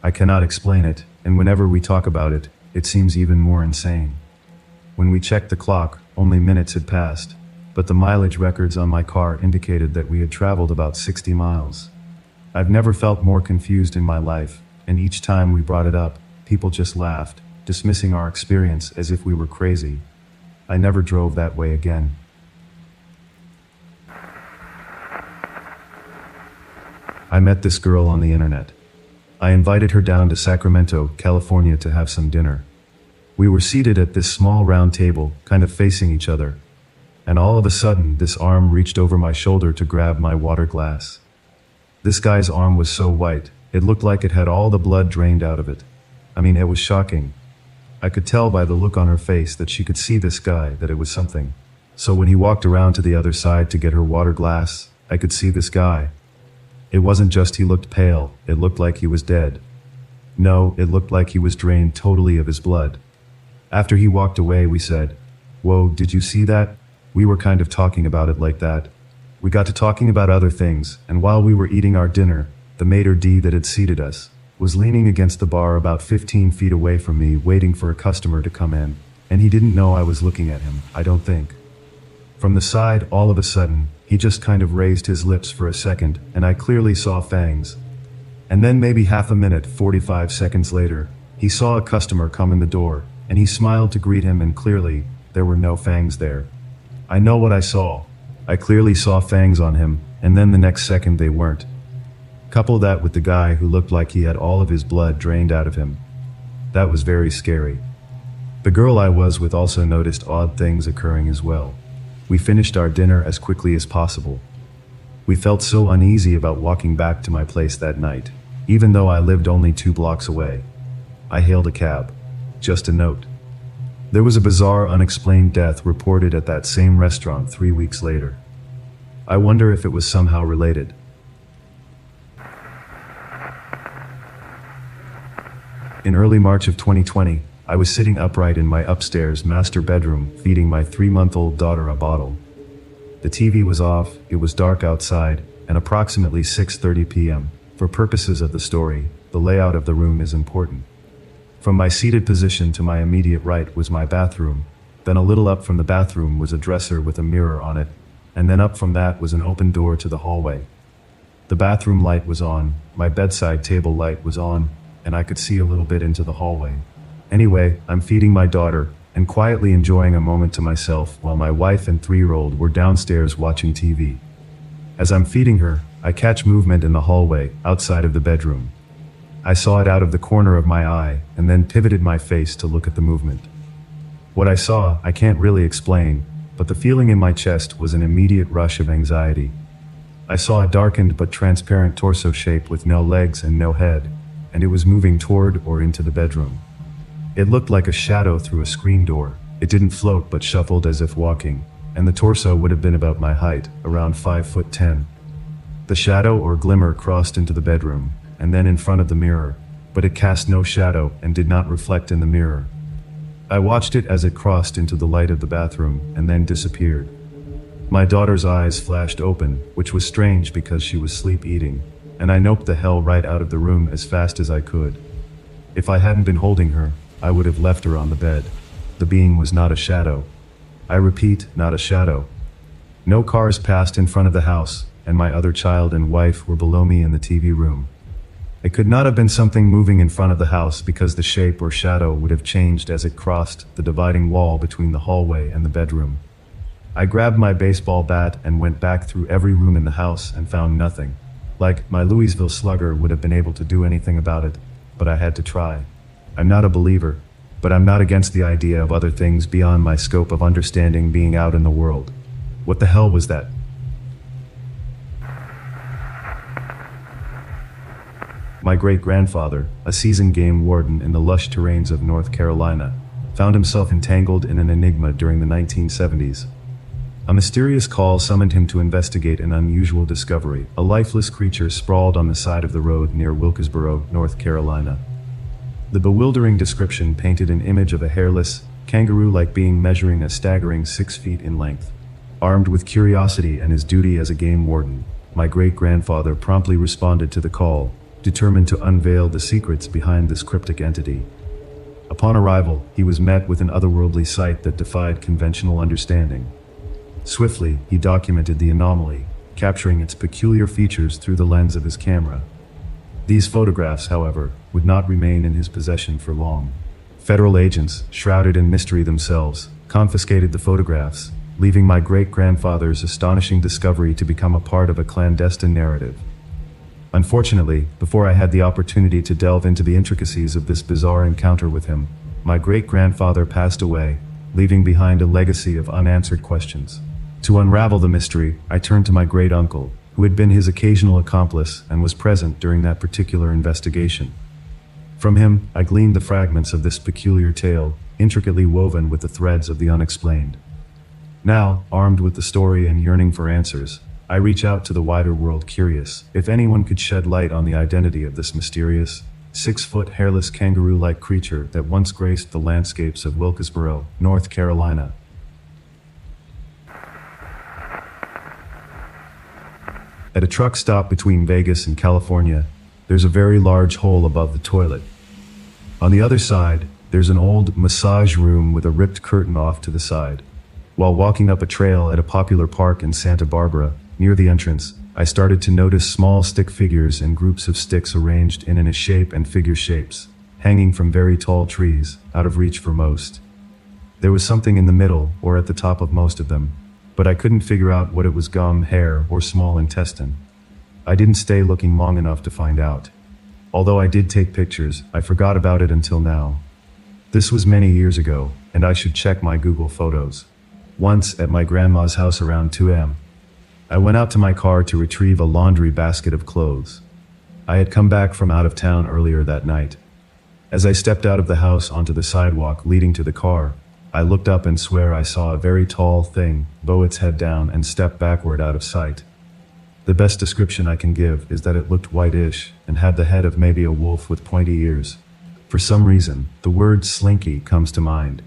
I cannot explain it, and whenever we talk about it, it seems even more insane. When we checked the clock, only minutes had passed, but the mileage records on my car indicated that we had traveled about 60 miles. I've never felt more confused in my life, and each time we brought it up, people just laughed, dismissing our experience as if we were crazy. I never drove that way again. I met this girl on the internet. I invited her down to Sacramento, California to have some dinner. We were seated at this small round table, kind of facing each other. And all of a sudden, this arm reached over my shoulder to grab my water glass. This guy's arm was so white, it looked like it had all the blood drained out of it. I mean, it was shocking. I could tell by the look on her face that she could see this guy, that it was something. So when he walked around to the other side to get her water glass, I could see this guy. It wasn't just he looked pale, it looked like he was dead. No, it looked like he was drained totally of his blood. After he walked away, we said, "Whoa, did you see that?" We were kind of talking about it like that. We got to talking about other things, and while we were eating our dinner, the maitre d' that had seated us was leaning against the bar about 15 feet away from me, waiting for a customer to come in, and he didn't know I was looking at him, I don't think. From the side, all of a sudden, he just kind of raised his lips for a second, and I clearly saw fangs. And then maybe half a minute, 45 seconds later, he saw a customer come in the door, and he smiled to greet him, and clearly, there were no fangs there. I know what I saw. I clearly saw fangs on him, and then the next second they weren't. Couple that with the guy who looked like he had all of his blood drained out of him. That was very scary. The girl I was with also noticed odd things occurring as well. We finished our dinner as quickly as possible. We felt so uneasy about walking back to my place that night, even though I lived only 2 blocks away. I hailed a cab. Just a note. There was a bizarre, unexplained death reported at that same restaurant 3 weeks later. I wonder if it was somehow related. In early March of 2020, I was sitting upright in my upstairs master bedroom, feeding my 3-month-old daughter a bottle. The TV was off, it was dark outside, and approximately 6:30 p.m. For purposes of the story, the layout of the room is important. From my seated position to my immediate right was my bathroom, then a little up from the bathroom was a dresser with a mirror on it, and then up from that was an open door to the hallway. The bathroom light was on, my bedside table light was on, and I could see a little bit into the hallway. Anyway, I'm feeding my daughter, and quietly enjoying a moment to myself while my wife and 3-year-old were downstairs watching TV. As I'm feeding her, I catch movement in the hallway, outside of the bedroom. I saw it out of the corner of my eye, and then pivoted my face to look at the movement. What I saw, I can't really explain, but the feeling in my chest was an immediate rush of anxiety. I saw a darkened but transparent torso shape with no legs and no head, and it was moving toward or into the bedroom. It looked like a shadow through a screen door. It didn't float but shuffled as if walking, and the torso would have been about my height, around 5'10". The shadow or glimmer crossed into the bedroom, and then in front of the mirror, but it cast no shadow and did not reflect in the mirror. I watched it as it crossed into the light of the bathroom and then disappeared. My daughter's eyes flashed open, which was strange because she was sleep eating, and I noped the hell right out of the room as fast as I could. If I hadn't been holding her, I would have left her on the bed. The being was not a shadow. I repeat, not a shadow. No cars passed in front of the house, and my other child and wife were below me in the TV room. It could not have been something moving in front of the house because the shape or shadow would have changed as it crossed the dividing wall between the hallway and the bedroom. I grabbed my baseball bat and went back through every room in the house and found nothing. Like, my Louisville Slugger would have been able to do anything about it, but I had to try. I'm not a believer, but I'm not against the idea of other things beyond my scope of understanding being out in the world. What the hell was that? My great-grandfather, a seasoned game warden in the lush terrains of North Carolina, found himself entangled in an enigma during the 1970s. A mysterious call summoned him to investigate an unusual discovery, a lifeless creature sprawled on the side of the road near Wilkesboro, North Carolina. The bewildering description painted an image of a hairless, kangaroo-like being measuring a staggering 6 feet in length. Armed with curiosity and his duty as a game warden, my great-grandfather promptly responded to the call, determined to unveil the secrets behind this cryptic entity. Upon arrival, he was met with an otherworldly sight that defied conventional understanding. Swiftly, he documented the anomaly, capturing its peculiar features through the lens of his camera. These photographs, however, would not remain in his possession for long. Federal agents, shrouded in mystery themselves, confiscated the photographs, leaving my great-grandfather's astonishing discovery to become a part of a clandestine narrative. Unfortunately, before I had the opportunity to delve into the intricacies of this bizarre encounter with him, my great-grandfather passed away, leaving behind a legacy of unanswered questions. To unravel the mystery, I turned to my great-uncle, who had been his occasional accomplice and was present during that particular investigation. From him, I gleaned the fragments of this peculiar tale, intricately woven with the threads of the unexplained. Now, armed with the story and yearning for answers, I reach out to the wider world, curious if anyone could shed light on the identity of this mysterious, 6-foot hairless kangaroo-like creature that once graced the landscapes of Wilkesboro, North Carolina. At a truck stop between Vegas and California, there's a very large hole above the toilet. On the other side, there's an old massage room with a ripped curtain off to the side. While walking up a trail at a popular park in Santa Barbara, near the entrance, I started to notice small stick figures and groups of sticks arranged in a shape and figure shapes, hanging from very tall trees, out of reach for most. There was something in the middle, or at the top of most of them, but I couldn't figure out what it was: gum, hair, or small intestine. I didn't stay looking long enough to find out. Although I did take pictures, I forgot about it until now. This was many years ago, and I should check my Google Photos. Once, at my grandma's house around 2 a.m., I went out to my car to retrieve a laundry basket of clothes. I had come back from out of town earlier that night. As I stepped out of the house onto the sidewalk leading to the car, I looked up and swear I saw a very tall thing bow its head down and step backward out of sight. The best description I can give is that it looked whitish and had the head of maybe a wolf with pointy ears. For some reason, the word slinky comes to mind.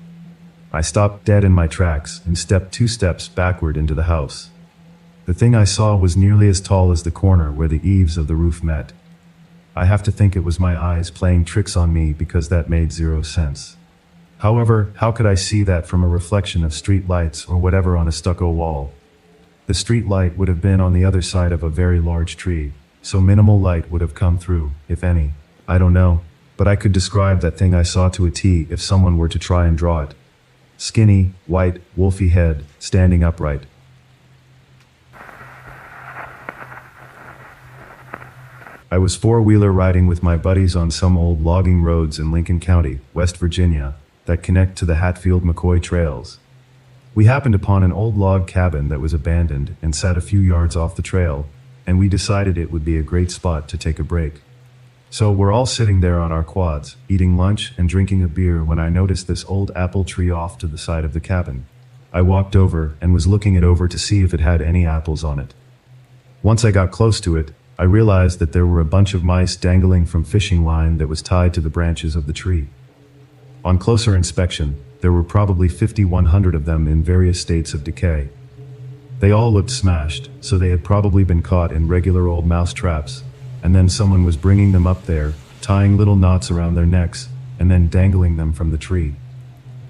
I stopped dead in my tracks and stepped 2 steps backward into the house. The thing I saw was nearly as tall as the corner where the eaves of the roof met. I have to think it was my eyes playing tricks on me, because that made 0 sense. However, how could I see that from a reflection of street lights or whatever on a stucco wall? The street light would have been on the other side of a very large tree, so minimal light would have come through, if any. I don't know, but I could describe that thing I saw to a T if someone were to try and draw it. Skinny, white, wolfy head, standing upright. I was four-wheeler riding with my buddies on some old logging roads in Lincoln County, West Virginia, that connect to the Hatfield-McCoy trails. We happened upon an old log cabin that was abandoned and sat a few yards off the trail, and we decided it would be a great spot to take a break. So we're all sitting there on our quads, eating lunch and drinking a beer, when I noticed this old apple tree off to the side of the cabin. I walked over and was looking it over to see if it had any apples on it. Once I got close to it, I realized that there were a bunch of mice dangling from fishing line that was tied to the branches of the tree. On closer inspection, there were probably 5,100 of them in various states of decay. They all looked smashed, so they had probably been caught in regular old mouse traps, and then someone was bringing them up there, tying little knots around their necks, and then dangling them from the tree.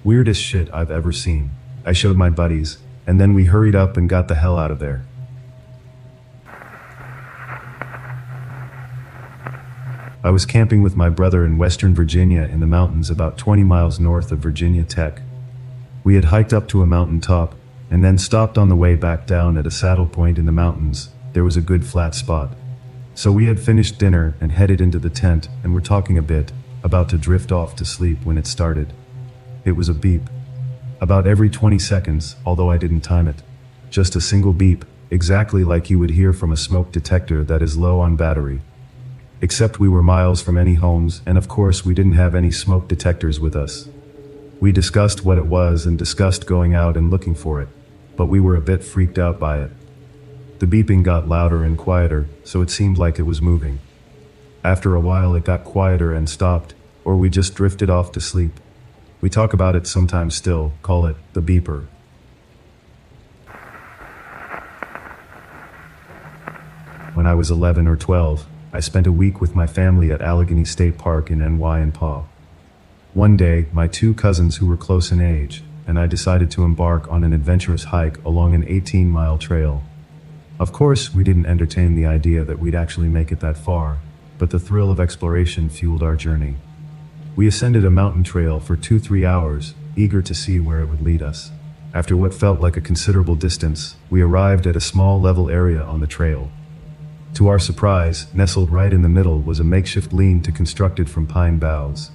Weirdest shit I've ever seen. I showed my buddies, and then we hurried up and got the hell out of there. I was camping with my brother in Western Virginia in the mountains about 20 miles north of Virginia Tech. We had hiked up to a mountain top, and then stopped on the way back down at a saddle point in the mountains. There was a good flat spot. So we had finished dinner and headed into the tent, and were talking a bit, about to drift off to sleep, when it started. It was a beep. About every 20 seconds, although I didn't time it. Just a single beep, exactly like you would hear from a smoke detector that is low on battery. Except we were miles from any homes, and of course we didn't have any smoke detectors with us. We discussed what it was and discussed going out and looking for it, but we were a bit freaked out by it. The beeping got louder and quieter, so it seemed like it was moving. After a while it got quieter and stopped, or we just drifted off to sleep. We talk about it sometimes still, call it the beeper. When I was 11 or 12, I spent a week with my family at Allegheny State Park in NY. One day, my 2 cousins who were close in age, and I decided to embark on an adventurous hike along an 18-mile trail. Of course, we didn't entertain the idea that we'd actually make it that far, but the thrill of exploration fueled our journey. We ascended a mountain trail for 2-3 hours, eager to see where it would lead us. After what felt like a considerable distance, we arrived at a small level area on the trail. To our surprise, nestled right in the middle was a makeshift lean-to constructed from pine boughs.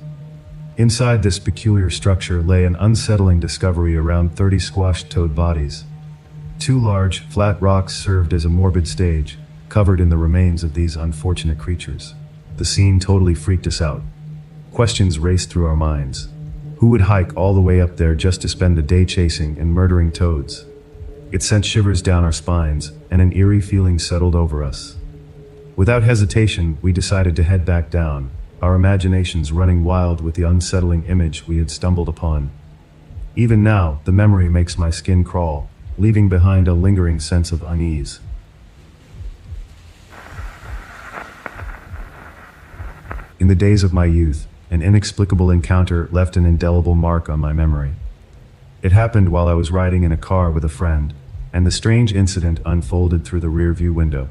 Inside this peculiar structure lay an unsettling discovery: around 30 squashed toad bodies. 2 large, flat rocks served as a morbid stage, covered in the remains of these unfortunate creatures. The scene totally freaked us out. Questions raced through our minds. Who would hike all the way up there just to spend the day chasing and murdering toads? It sent shivers down our spines, and an eerie feeling settled over us. Without hesitation, we decided to head back down, our imaginations running wild with the unsettling image we had stumbled upon. Even now, the memory makes my skin crawl, leaving behind a lingering sense of unease. In the days of my youth, an inexplicable encounter left an indelible mark on my memory. It happened while I was riding in a car with a friend, and the strange incident unfolded through the rearview window.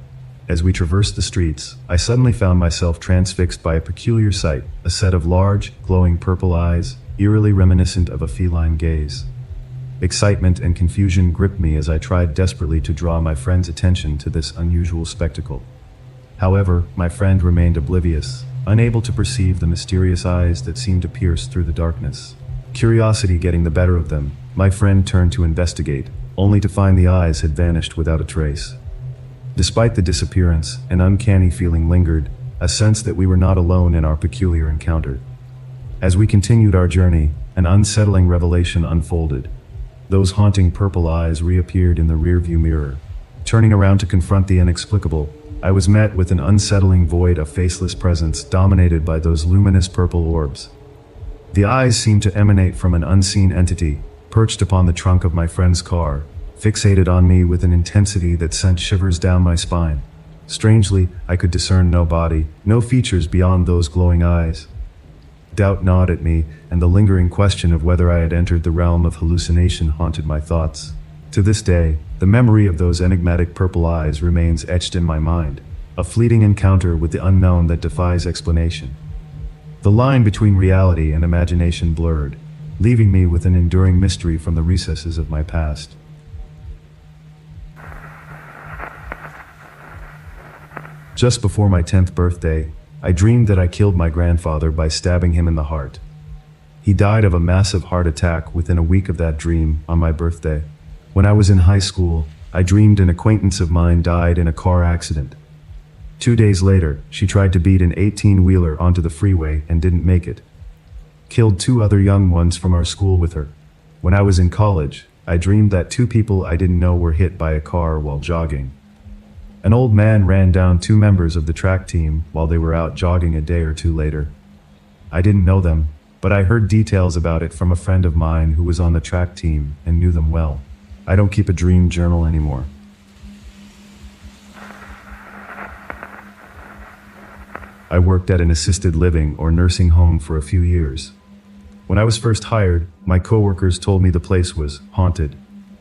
As we traversed the streets, I suddenly found myself transfixed by a peculiar sight: a set of large, glowing purple eyes, eerily reminiscent of a feline gaze. Excitement and confusion gripped me as I tried desperately to draw my friend's attention to this unusual spectacle. However, my friend remained oblivious, unable to perceive the mysterious eyes that seemed to pierce through the darkness. Curiosity getting the better of them, my friend turned to investigate, only to find the eyes had vanished without a trace. Despite the disappearance, an uncanny feeling lingered, a sense that we were not alone in our peculiar encounter. As we continued our journey, an unsettling revelation unfolded. Those haunting purple eyes reappeared in the rearview mirror. Turning around to confront the inexplicable, I was met with an unsettling void of faceless presence dominated by those luminous purple orbs. The eyes seemed to emanate from an unseen entity, perched upon the trunk of my friend's car, fixated on me with an intensity that sent shivers down my spine. Strangely, I could discern no body, no features beyond those glowing eyes. Doubt gnawed at me, and the lingering question of whether I had entered the realm of hallucination haunted my thoughts. To this day, the memory of those enigmatic purple eyes remains etched in my mind, a fleeting encounter with the unknown that defies explanation. The line between reality and imagination blurred, leaving me with an enduring mystery from the recesses of my past. Just before my 10th birthday, I dreamed that I killed my grandfather by stabbing him in the heart. He died of a massive heart attack within a week of that dream on my birthday. When I was in high school, I dreamed an acquaintance of mine died in a car accident. 2 days later, she tried to beat an 18-wheeler onto the freeway and didn't make it. Killed 2 other young ones from our school with her. When I was in college, I dreamed that 2 people I didn't know were hit by a car while jogging. An old man ran down 2 members of the track team while they were out jogging a day or 2 later. I didn't know them, but I heard details about it from a friend of mine who was on the track team and knew them well. I don't keep a dream journal anymore. I worked at an assisted living or nursing home for a few years. When I was first hired, my coworkers told me the place was haunted,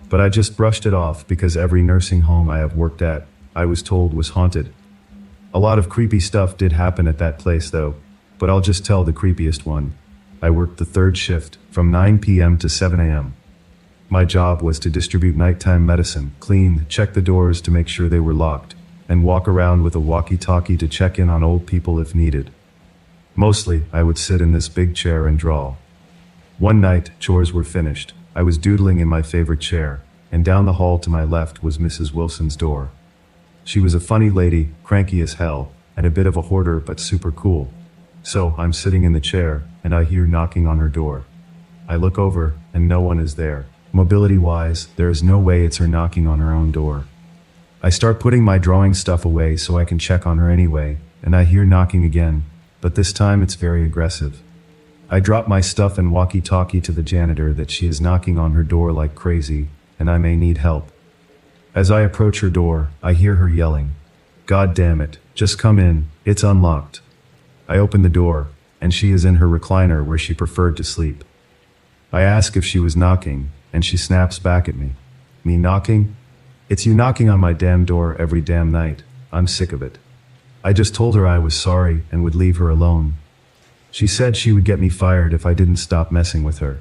but I just brushed it off because every nursing home I have worked at, I was told was haunted. A lot of creepy stuff did happen at that place though, but I'll just tell the creepiest one. I worked the 3rd shift from 9 p.m. to 7 a.m. My job was to distribute nighttime medicine, clean, check the doors to make sure they were locked, and walk around with a walkie-talkie to check in on old people if needed. Mostly, I would sit in this big chair and draw. One night, chores were finished. I was doodling in my favorite chair, and down the hall to my left was Mrs. Wilson's door. She was a funny lady, cranky as hell, and a bit of a hoarder but super cool. So, I'm sitting in the chair, and I hear knocking on her door. I look over, and no one is there. Mobility-wise, there is no way it's her knocking on her own door. I start putting my drawing stuff away so I can check on her anyway, and I hear knocking again, but this time it's very aggressive. I drop my stuff and walkie-talkie to the janitor that she is knocking on her door like crazy, and I may need help. As I approach her door, I hear her yelling, "God damn it, just come in, it's unlocked." I open the door, and she is in her recliner where she preferred to sleep. I ask if she was knocking, and she snaps back at me. "Me knocking? It's you knocking on my damn door every damn night. I'm sick of it. I just told her I was sorry and would leave her alone. She said she would get me fired if I didn't stop messing with her.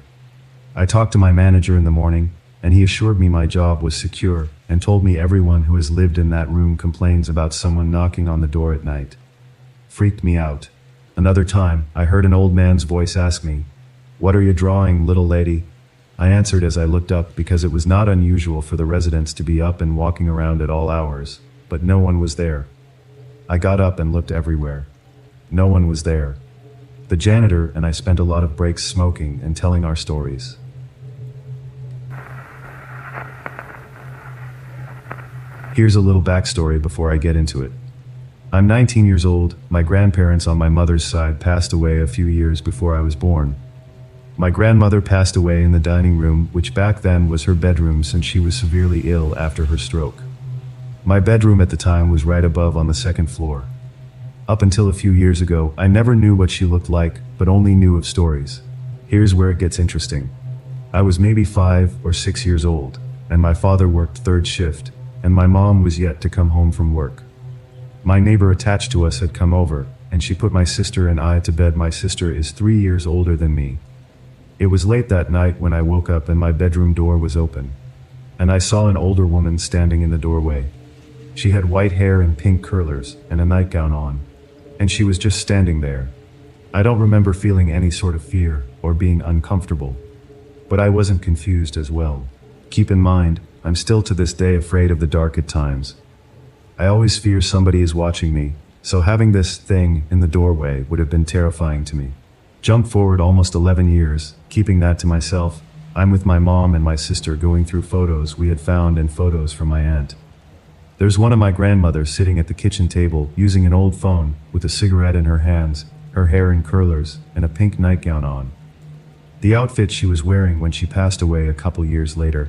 I talked to my manager in the morning, and he assured me my job was secure and told me everyone who has lived in that room complains about someone knocking on the door at night. Freaked me out. Another time, I heard an old man's voice ask me, "What are you drawing, little lady?" I answered as I looked up because it was not unusual for the residents to be up and walking around at all hours, but no one was there. I got up and looked everywhere. No one was there. The janitor and I spent a lot of breaks smoking and telling our stories. Here's a little backstory before I get into it. I'm 19 years old. My grandparents on my mother's side passed away a few years before I was born. My grandmother passed away in the dining room, which back then was her bedroom since she was severely ill after her stroke. My bedroom at the time was right above on the second floor. Up until a few years ago, I never knew what she looked like, but only knew of stories. Here's where it gets interesting. I was maybe 5 or 6 years old, and my father worked third shift, and my mom was yet to come home from work. My neighbor attached to us had come over, and she put my sister and I to bed. My sister is 3 years older than me. It was late that night when I woke up and my bedroom door was open, and I saw an older woman standing in the doorway. She had white hair and pink curlers and a nightgown on, and she was just standing there. I don't remember feeling any sort of fear or being uncomfortable, but I wasn't confused as well. Keep in mind, I'm still to this day afraid of the dark at times. I always fear somebody is watching me, so having this thing in the doorway would have been terrifying to me. Jump forward almost 11 years, keeping that to myself. I'm with my mom and my sister going through photos we had found and photos from my aunt. There's one of my grandmothers sitting at the kitchen table using an old phone with a cigarette in her hands, her hair in curlers, and a pink nightgown on. The outfit she was wearing when she passed away a couple years later.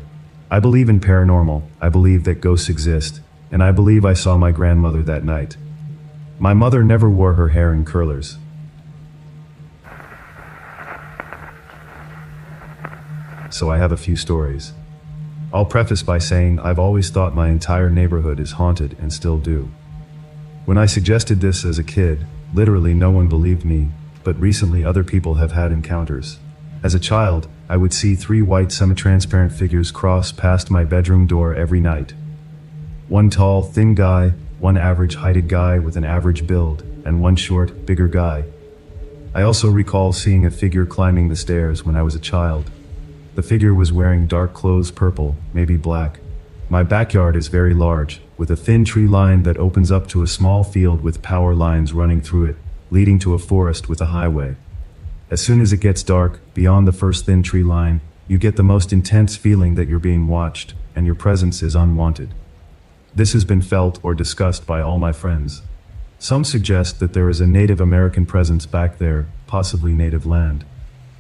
I believe in paranormal, I believe that ghosts exist, and I believe I saw my grandmother that night. My mother never wore her hair in curlers. So I have a few stories. I'll preface by saying I've always thought my entire neighborhood is haunted and still do. When I suggested this as a kid, literally no one believed me, but recently other people have had encounters. As a child, I would see 3 white semi-transparent figures cross past my bedroom door every night. One tall, thin guy, one average-heighted guy with an average build, and one short, bigger guy. I also recall seeing a figure climbing the stairs when I was a child. The figure was wearing dark clothes, purple, maybe black. My backyard is very large, with a thin tree line that opens up to a small field with power lines running through it, leading to a forest with a highway. As soon as it gets dark, beyond the first thin tree line, you get the most intense feeling that you're being watched, and your presence is unwanted. This has been felt or discussed by all my friends. Some suggest that there is a Native American presence back there, possibly native land.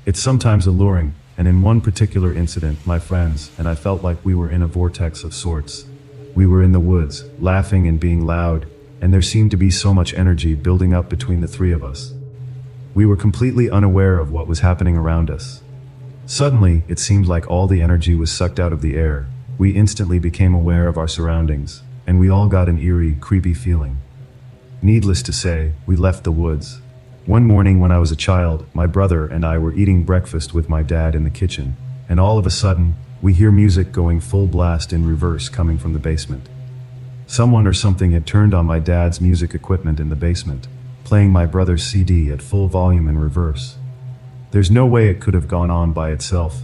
It's sometimes alluring, and in one particular incident, my friends and I felt like we were in a vortex of sorts. We were in the woods, laughing and being loud, and there seemed to be so much energy building up between the 3 of us. We were completely unaware of what was happening around us. Suddenly, it seemed like all the energy was sucked out of the air. We instantly became aware of our surroundings, and we all got an eerie, creepy feeling. Needless to say, we left the woods. One morning when I was a child, my brother and I were eating breakfast with my dad in the kitchen, and all of a sudden, we hear music going full blast in reverse coming from the basement. Someone or something had turned on my dad's music equipment in the basement, playing my brother's CD at full volume in reverse. There's no way it could have gone on by itself.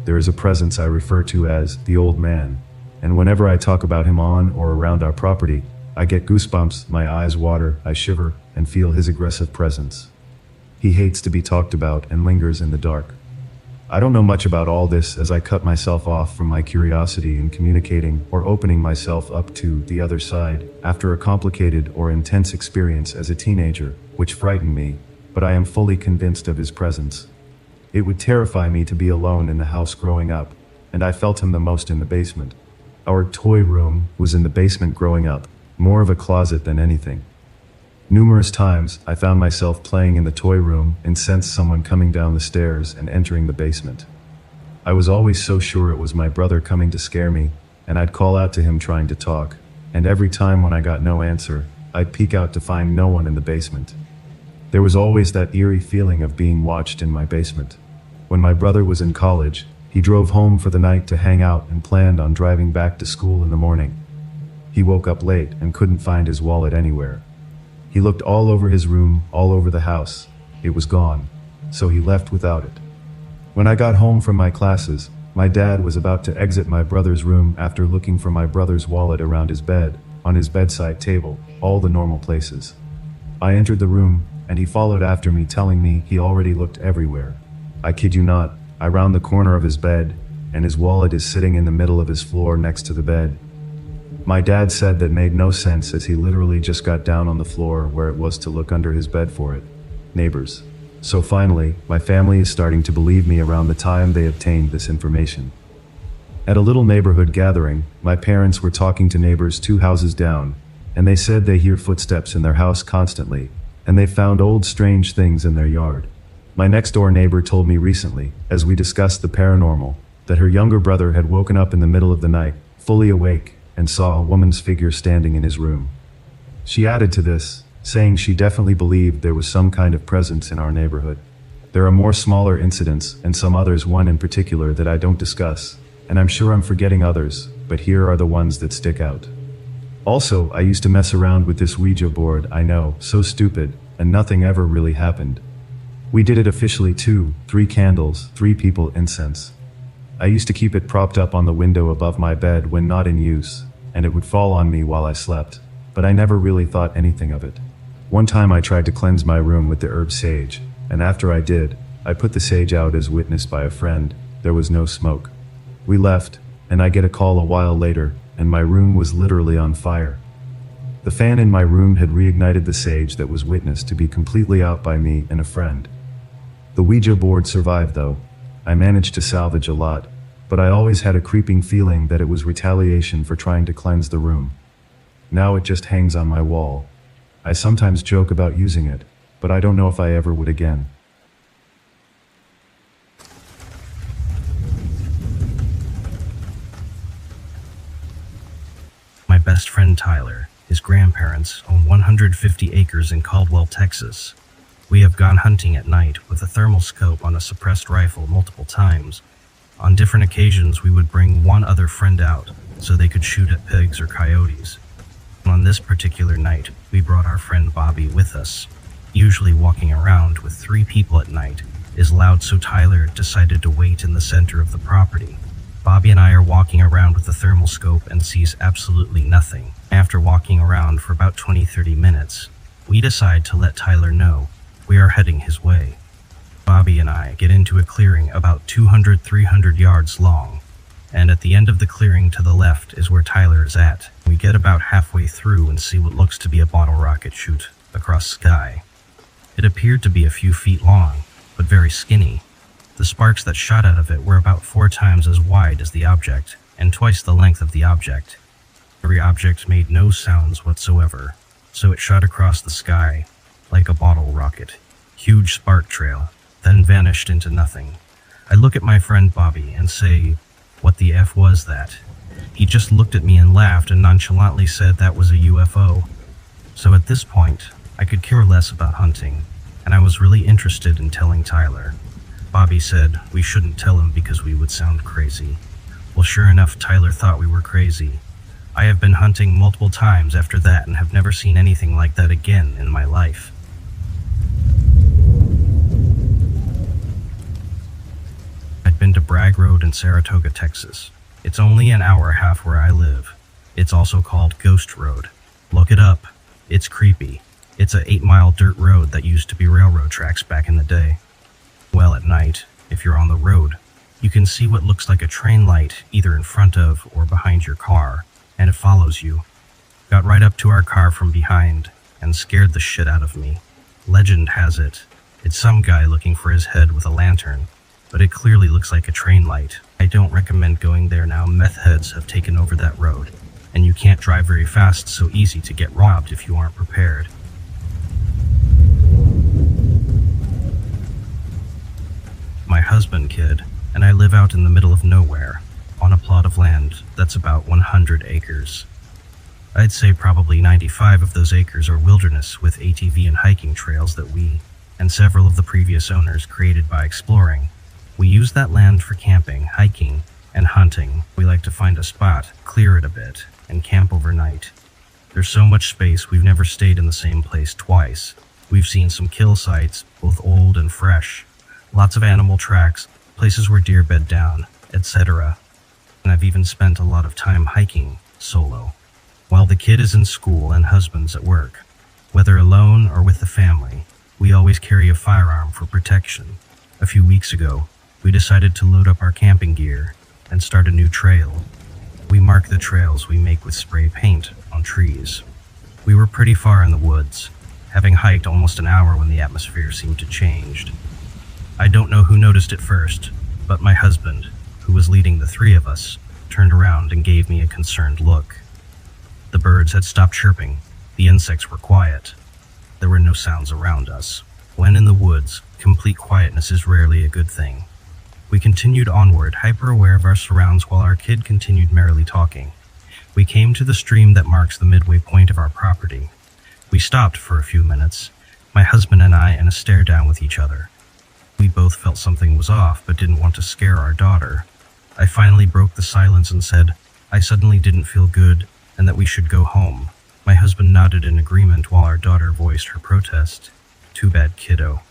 There is a presence I refer to as the old man, and whenever I talk about him on or around our property, I get goosebumps, my eyes water, I shiver, and feel his aggressive presence. He hates to be talked about and lingers in the dark. I don't know much about all this as I cut myself off from my curiosity in communicating or opening myself up to the other side after a complicated or intense experience as a teenager, which frightened me, but I am fully convinced of his presence. It would terrify me to be alone in the house growing up, and I felt him the most in the basement. Our toy room was in the basement growing up, more of a closet than anything. Numerous times, I found myself playing in the toy room and sensed someone coming down the stairs and entering the basement. I was always so sure it was my brother coming to scare me, and I'd call out to him trying to talk, and every time when I got no answer, I'd peek out to find no one in the basement. There was always that eerie feeling of being watched in my basement. When my brother was in college, he drove home for the night to hang out and planned on driving back to school in the morning. He woke up late and couldn't find his wallet anywhere. He looked all over his room, all over the house. It was gone, so he left without it. When I got home from my classes, my dad was about to exit my brother's room after looking for my brother's wallet around his bed, on his bedside table, all the normal places. I entered the room, and he followed after me, telling me he already looked everywhere. I kid you not, I round the corner of his bed, and his wallet is sitting in the middle of his floor next to the bed. My dad said that made no sense, as he literally just got down on the floor where it was to look under his bed for it. Neighbors. So finally, my family is starting to believe me around the time they obtained this information. At a little neighborhood gathering, my parents were talking to neighbors 2 houses down, and they said they hear footsteps in their house constantly, and they found old strange things in their yard. My next door neighbor told me recently, as we discussed the paranormal, that her younger brother had woken up in the middle of the night, fully awake, and saw a woman's figure standing in his room. She added to this, saying she definitely believed there was some kind of presence in our neighborhood. There are more smaller incidents, and some others, one in particular that I don't discuss, and I'm sure I'm forgetting others, but here are the ones that stick out. Also, I used to mess around with this Ouija board, I know, so stupid, and nothing ever really happened. We did it officially too, 3 candles, 3 people, incense. I used to keep it propped up on the window above my bed when not in use, and it would fall on me while I slept, but I never really thought anything of it. One time I tried to cleanse my room with the herb sage, and after I did, I put the sage out as witnessed by a friend. There was no smoke. We left, and I get a call a while later, and my room was literally on fire. The fan in my room had reignited the sage that was witnessed to be completely out by me and a friend. The Ouija board survived though. I managed to salvage a lot, but I always had a creeping feeling that it was retaliation for trying to cleanse the room. Now it just hangs on my wall. I sometimes joke about using it, but I don't know if I ever would again.
My best friend Tyler, his grandparents own 150 acres in Caldwell, Texas. We have gone hunting at night with a thermal scope on a suppressed rifle multiple times. On different occasions, we would bring one other friend out so they could shoot at pigs or coyotes. On this particular night, we brought our friend Bobby with us. Usually walking around with 3 people at night is loud, so Tyler decided to wait in the center of the property. Bobby and I are walking around with the thermal scope and sees absolutely nothing. After walking around for about 20-30 minutes, we decide to let Tyler know we are heading his way. Bobby and I get into a clearing about 200-300 yards long, and at the end of the clearing to the left is where Tyler is at. We get about halfway through and see what looks to be a bottle rocket shoot across sky. It appeared to be a few feet long, but very skinny. The sparks that shot out of it were about 4 times as wide as the object, and twice the length of the object. Every object made no sounds whatsoever, so it shot across the sky like a bottle rocket. Huge spark trail, then vanished into nothing. I look at my friend Bobby and say, "What the F was that?" He just looked at me and laughed and nonchalantly said that was a UFO. So at this point, I could care less about hunting, and I was really interested in telling Tyler. Bobby said we shouldn't tell him because we would sound crazy. Well, sure enough, Tyler thought we were crazy. I have been hunting multiple times after that and have never seen anything like that again in my life. I'd been to Bragg Road in Saratoga, Texas. It's only an hour and a half where I live. It's also called Ghost Road. Look it up. It's creepy. It's a 8-mile dirt road that used to be railroad tracks back in the day. Well, at night, if you're on the road, you can see what looks like a train light either in front of or behind your car, and it follows you. Got right up to our car from behind and scared the shit out of me. Legend has it, it's some guy looking for his head with a lantern, but it clearly looks like a train light. I don't recommend going there now. Meth heads have taken over that road, and you can't drive very fast, so easy to get robbed if you aren't prepared. My husband, kid, and I live out in the middle of nowhere. on a plot of land that's about 100 acres. I'd say probably 95 of those acres are wilderness with ATV and hiking trails that we, and several of the previous owners, created by exploring. We use that land for camping, hiking, and hunting. We like to find a spot, clear it a bit, and camp overnight. There's so much space we've never stayed in the same place twice. We've seen some kill sites, both old and fresh. Lots of animal tracks, places where deer bed down, etc. And I've even spent a lot of time hiking, solo, while the kid is in school and husband's at work. Whether alone or with the family, we always carry a firearm for protection. A few weeks ago, we decided to load up our camping gear and start a new trail. We mark the trails we make with spray paint on trees. We were pretty far in the woods, having hiked almost an hour when the atmosphere seemed to change. I don't know who noticed it first, but my husband, who was leading the three of us, turned around and gave me a concerned look. The birds had stopped chirping. The insects were quiet. There were no sounds around us. When in the woods, complete quietness is rarely a good thing. We continued onward, hyper-aware of our surrounds while our kid continued merrily talking. We came to the stream that marks the midway point of our property. We stopped for a few minutes, my husband and I, and a stare down with each other. We both felt something was off, but didn't want to scare our daughter. I finally broke the silence and said, I suddenly didn't feel good, and that we should go home. My husband nodded in agreement while our daughter voiced her protest. Too bad, kiddo.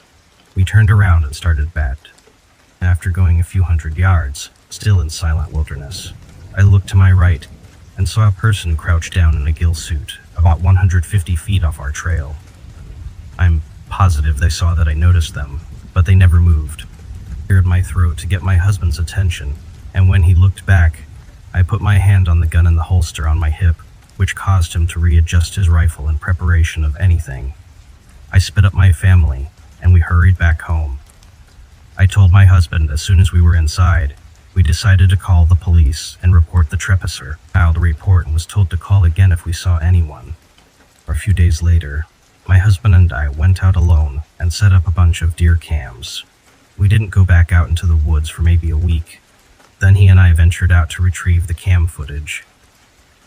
We turned around and started back. After going a few hundred yards, still in silent wilderness, I looked to my right and saw a person crouched down in a gill suit, about 150 feet off our trail. I'm positive they saw that I noticed them, but they never moved. I cleared my throat to get my husband's attention, and when he looked back, I put my hand on the gun in the holster on my hip, which caused him to readjust his rifle in preparation of anything. I split up my family, and we hurried back home. I told my husband as soon as we were inside. We decided to call the police and report the trespasser. Filed a report and was told to call again if we saw anyone. A few days later, my husband and I went out alone and set up a bunch of deer cams. We didn't go back out into the woods for maybe a week. Then he and I ventured out to retrieve the cam footage.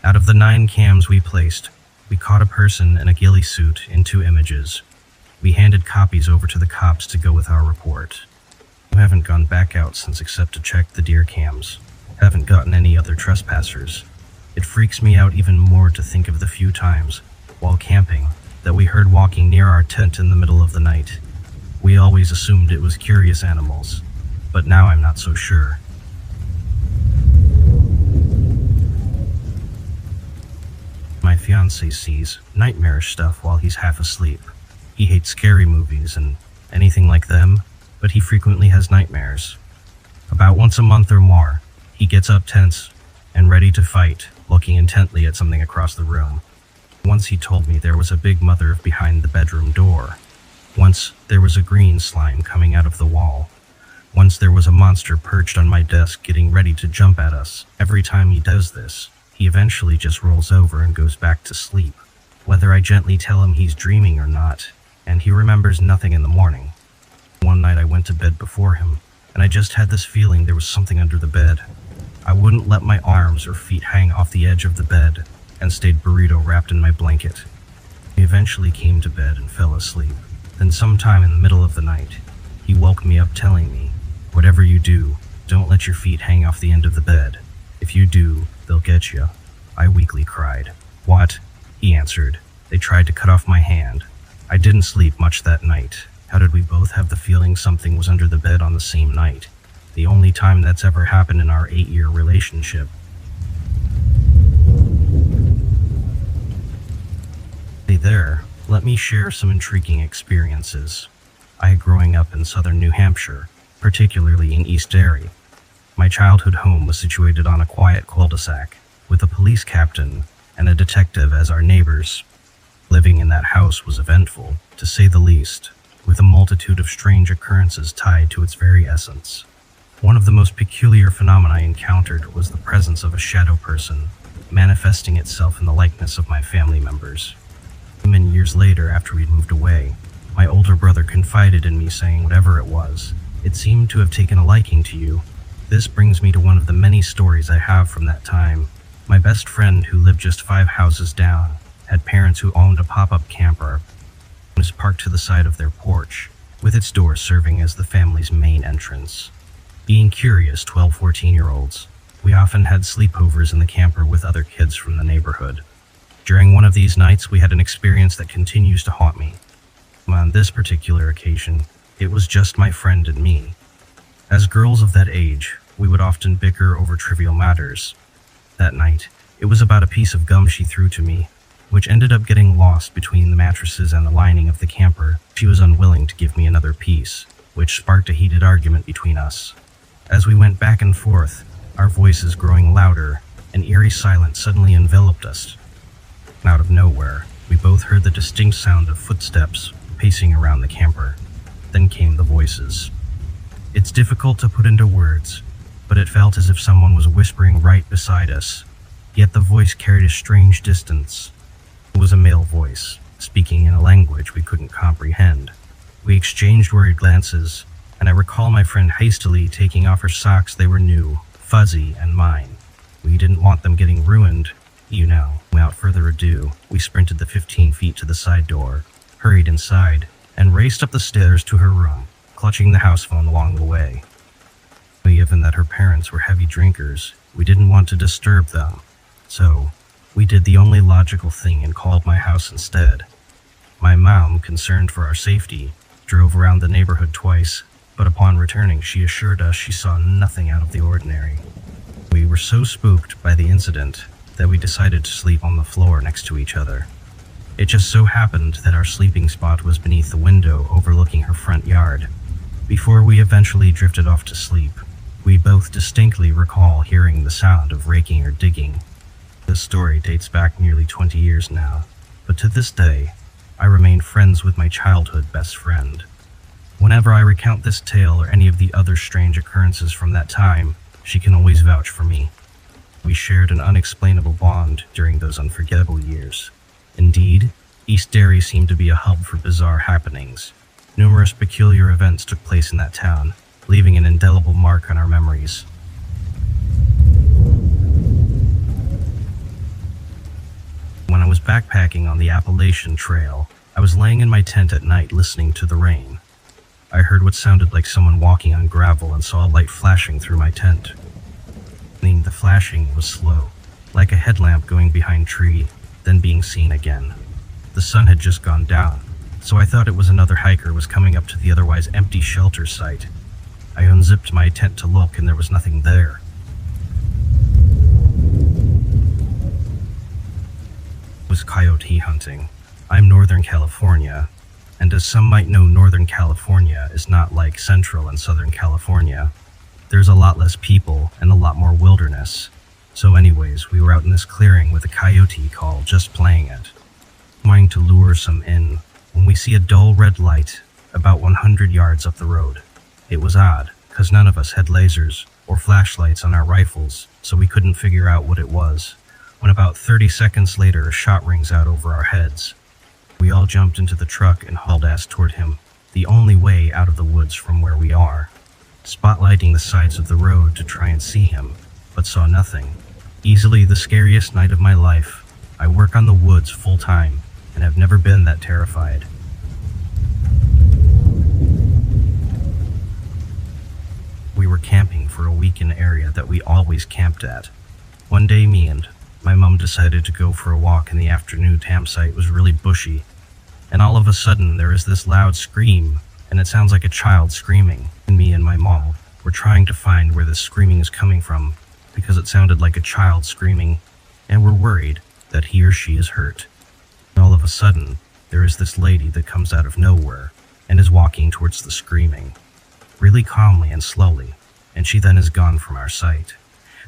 Out of the 9 cams we placed, we caught a person in a ghillie suit in 2 images. We handed copies over to the cops to go with our report. We haven't gone back out since except to check the deer cams. Haven't gotten any other trespassers. It freaks me out even more to think of the few times, while camping, that we heard walking near our tent in the middle of the night. We always assumed it was curious animals, but now I'm not so sure. My fiancé sees nightmarish stuff while he's half asleep. He hates scary movies and anything like them, but he frequently has nightmares. About once a month or more, he gets up tense and ready to fight, looking intently at something across the room. Once he told me there was a big mother behind the bedroom door. Once there was a green slime coming out of the wall. Once there was a monster perched on my desk getting ready to jump at us. Every time he does this, he eventually just rolls over and goes back to sleep, whether I gently tell him he's dreaming or not, and he remembers nothing in the morning. One night I went to bed before him, and I just had this feeling there was something under the bed. I wouldn't let my arms or feet hang off the edge of the bed, and stayed burrito wrapped in my blanket. He eventually came to bed and fell asleep. Then sometime in the middle of the night, he woke me up telling me, "Whatever you do, don't let your feet hang off the end of the bed. If you do, they'll get you." I weakly cried. "What?" he answered. "They tried to cut off my hand." I didn't sleep much that night. How did we both have the feeling something was under the bed on the same night? The only time that's ever happened in our 8-year relationship. Hey there, let me share some intriguing experiences. Growing up in southern New Hampshire, particularly in East Derry. My childhood home was situated on a quiet cul-de-sac, with a police captain and a detective as our neighbors. Living in that house was eventful, to say the least, with a multitude of strange occurrences tied to its very essence. One of the most peculiar phenomena I encountered was the presence of a shadow person, manifesting itself in the likeness of my family members. Many years later, after we'd moved away, my older brother confided in me saying whatever it was, it seemed to have taken a liking to you. This brings me to one of the many stories I have from that time. My best friend, who lived just 5 houses down, had parents who owned a pop-up camper. It was parked to the side of their porch, with its door serving as the family's main entrance. Being curious 12-14-year-olds, we often had sleepovers in the camper with other kids from the neighborhood. During one of these nights, we had an experience that continues to haunt me. On this particular occasion, it was just my friend and me. As girls of that age, we would often bicker over trivial matters. That night, it was about a piece of gum she threw to me, which ended up getting lost between the mattresses and the lining of the camper. She was unwilling to give me another piece, which sparked a heated argument between us. As we went back and forth, our voices growing louder, an eerie silence suddenly enveloped us. Out of nowhere, we both heard the distinct sound of footsteps pacing around the camper. Then came the voices. It's difficult to put into words, but it felt as if someone was whispering right beside us, yet the voice carried a strange distance. It was a male voice, speaking in a language we couldn't comprehend. We exchanged worried glances, and I recall my friend hastily taking off her socks. They were new, fuzzy, and mine. We didn't want them getting ruined, you know. Without further ado, we sprinted the 15 feet to the side door, hurried inside, and raced up the stairs to her room, clutching the house phone along the way. Given that her parents were heavy drinkers, we didn't want to disturb them, so we did the only logical thing and called my house instead. My mom, concerned for our safety, drove around the neighborhood twice, but upon returning she assured us she saw nothing out of the ordinary. We were so spooked by the incident that we decided to sleep on the floor next to each other. It just so happened that our sleeping spot was beneath the window overlooking her front yard. Before we eventually drifted off to sleep, we both distinctly recall hearing the sound of raking or digging. This story dates back nearly 20 years now, but to this day, I remain friends with my childhood best friend. Whenever I recount this tale or any of the other strange occurrences from that time, she can always vouch for me. We shared an unexplainable bond during those unforgettable years. Indeed, East Derry seemed to be a hub for bizarre happenings. Numerous peculiar events took place in that town, leaving an indelible mark on our memories. When I was backpacking on the Appalachian Trail, I was laying in my tent at night listening to the rain. I heard what sounded like someone walking on gravel and saw a light flashing through my tent. The flashing was slow, like a headlamp going behind a tree, then being seen again. The sun had just gone down, so I thought it was another hiker was coming up to the otherwise empty shelter site. I unzipped my tent to look, and there was nothing there. It was coyote hunting. I'm Northern California, and as some might know, Northern California is not like Central and Southern California. There's a lot less people and a lot more wilderness. So anyways, we were out in this clearing with a coyote call just playing it, trying to lure some in, when we see a dull red light about 100 yards up the road. It was odd, because none of us had lasers or flashlights on our rifles, so we couldn't figure out what it was. When about 30 seconds later, a shot rings out over our heads. We all jumped into the truck and hauled ass toward him, the only way out of the woods from where we are, spotlighting the sides of the road to try and see him, but saw nothing. Easily the scariest night of my life. I work on the woods full time, and have never been that terrified. We were camping for a week in an area that we always camped at. One day me and my mom decided to go for a walk in the afternoon. Campsite was really bushy, and all of a sudden there is this loud scream, and it sounds like a child screaming. And me and my mom were trying to find where this screaming is coming from, because it sounded like a child screaming, and we're worried that he or she is hurt. And all of a sudden, there is this lady that comes out of nowhere and is walking towards the screaming, really calmly and slowly, and she then is gone from our sight.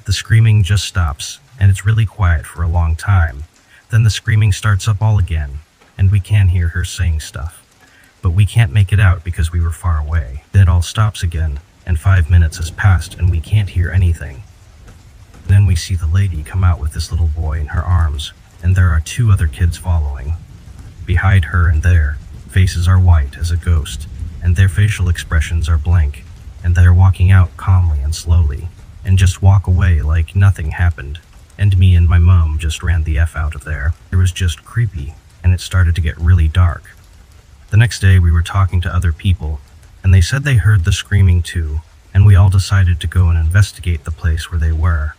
The screaming just stops, and it's really quiet for a long time. Then the screaming starts up all again, and we can hear her saying stuff, but we can't make it out because we were far away. Then it all stops again, and 5 minutes has passed and we can't hear anything. Then we see the lady come out with this little boy in her arms, and there are 2 other kids following. Behind her and their faces are white as a ghost, and their facial expressions are blank. and they're walking out calmly and slowly, and just walk away like nothing happened, and me and my mom just ran the F out of there. It was just creepy, and it started to get really dark. The next day we were talking to other people, and they said they heard the screaming too, and we all decided to go and investigate the place where they were.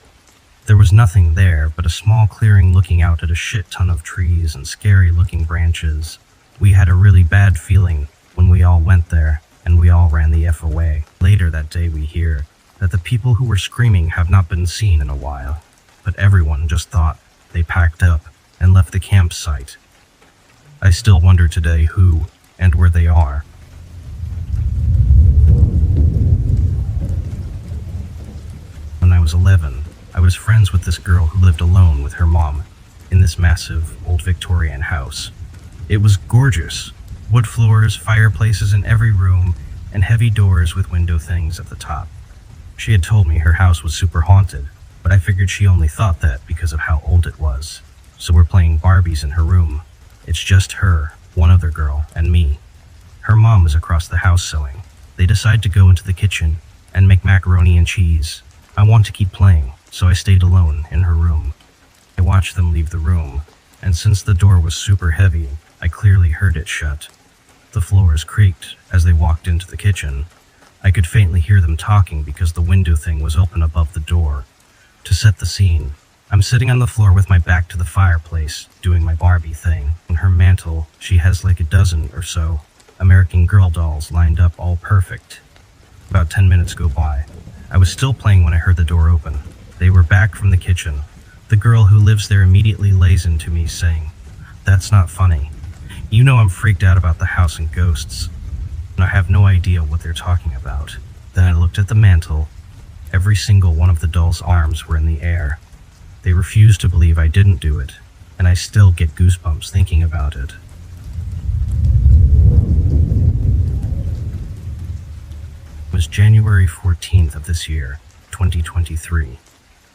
There was nothing there but a small clearing looking out at a shit ton of trees and scary looking branches. We had a really bad feeling when we all went there, and we all ran the F away. Later that day we hear that the people who were screaming have not been seen in a while, but everyone just thought they packed up and left the campsite. I still wonder today who and where they are. When I was 11, I was friends with this girl who lived alone with her mom in this massive old Victorian house. It was gorgeous. Wood floors, fireplaces in every room, and heavy doors with window things at the top. She had told me her house was super haunted, but I figured she only thought that because of how old it was. So we're playing Barbies in her room. It's just her, one other girl, and me. Her mom is across the house sewing. They decide to go into the kitchen and make macaroni and cheese. I want to keep playing, so I stayed alone in her room. I watched them leave the room, and since the door was super heavy, I clearly heard it shut. The floors creaked as they walked into the kitchen. I could faintly hear them talking because the window thing was open above the door. To set the scene, I'm sitting on the floor with my back to the fireplace, doing my Barbie thing. On her mantle, she has like a dozen or so American Girl dolls lined up all perfect. About 10 minutes go by. I was still playing when I heard the door open. They were back from the kitchen. The girl who lives there immediately lays into me saying, "That's not funny. You know I'm freaked out about the house and ghosts." And I have no idea what they're talking about. Then I looked at the mantle. Every single one of the doll's arms were in the air. They refused to believe I didn't do it, and I still get goosebumps thinking about it. It was January 14th of this year, 2023.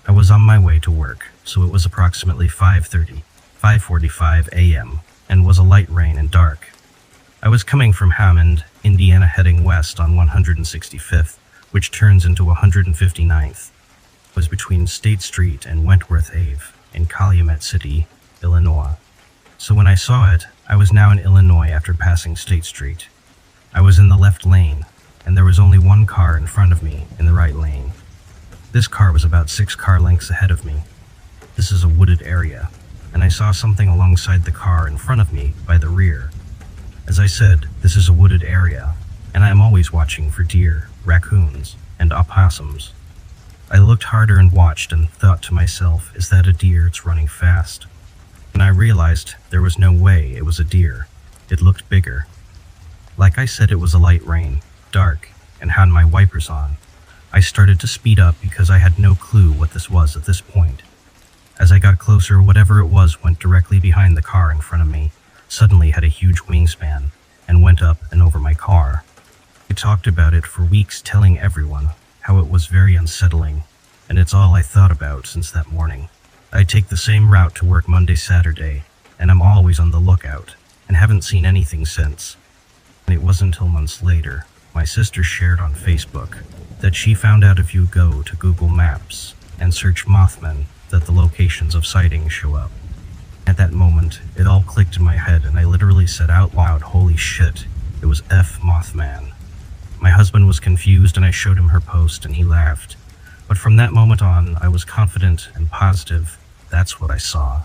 I was on my way to work, so it was approximately 5:45 a.m., and was a light rain and dark. I was coming from Hammond, Indiana, heading west on 165th, which turns into 159th. It was between State Street and Wentworth Ave in Calumet City, Illinois. So when I saw it, I was now in Illinois after passing State Street. I was in the left lane, and there was only one car in front of me in the right lane. This car was about 6 car lengths ahead of me. This is a wooded area, and I saw something alongside the car in front of me by the rear. As I said, this is a wooded area, and I am always watching for deer, raccoons, and opossums. I looked harder and watched and thought to myself, is that a deer? It's running fast. And I realized there was no way it was a deer. It looked bigger. Like I said, it was a light rain, dark, and had my wipers on. I started to speed up because I had no clue what this was at this point. As I got closer, whatever it was went directly behind the car in front of me, suddenly had a huge wingspan, and went up and over my car. I talked about it for weeks, telling everyone how it was very unsettling, and it's all I thought about since that morning. I take the same route to work Monday, Saturday, and I'm always on the lookout, and haven't seen anything since. And it wasn't until months later, my sister shared on Facebook that she found out if you go to Google Maps and search Mothman, that the locations of sightings show up. At that moment, it all clicked in my head, and I literally said out loud, "Holy shit, it was F Mothman." My husband was confused, and I showed him her post, and he laughed. But from that moment on, I was confident and positive that's what I saw.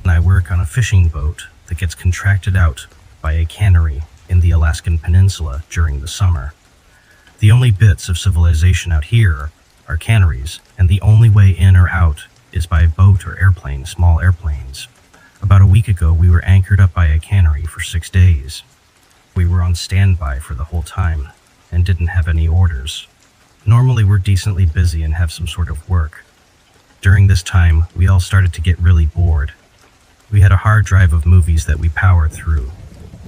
And I work on a fishing boat that gets contracted out by a cannery in the Alaskan peninsula during the summer. The only bits of civilization out here are canneries, and the only way in or out is by boat or airplane, small airplanes. About a week ago, we were anchored up by a cannery for 6 days. We were on standby for the whole time, and didn't have any orders. Normally, we're decently busy and have some sort of work. During this time, we all started to get really bored. We had a hard drive of movies that we powered through.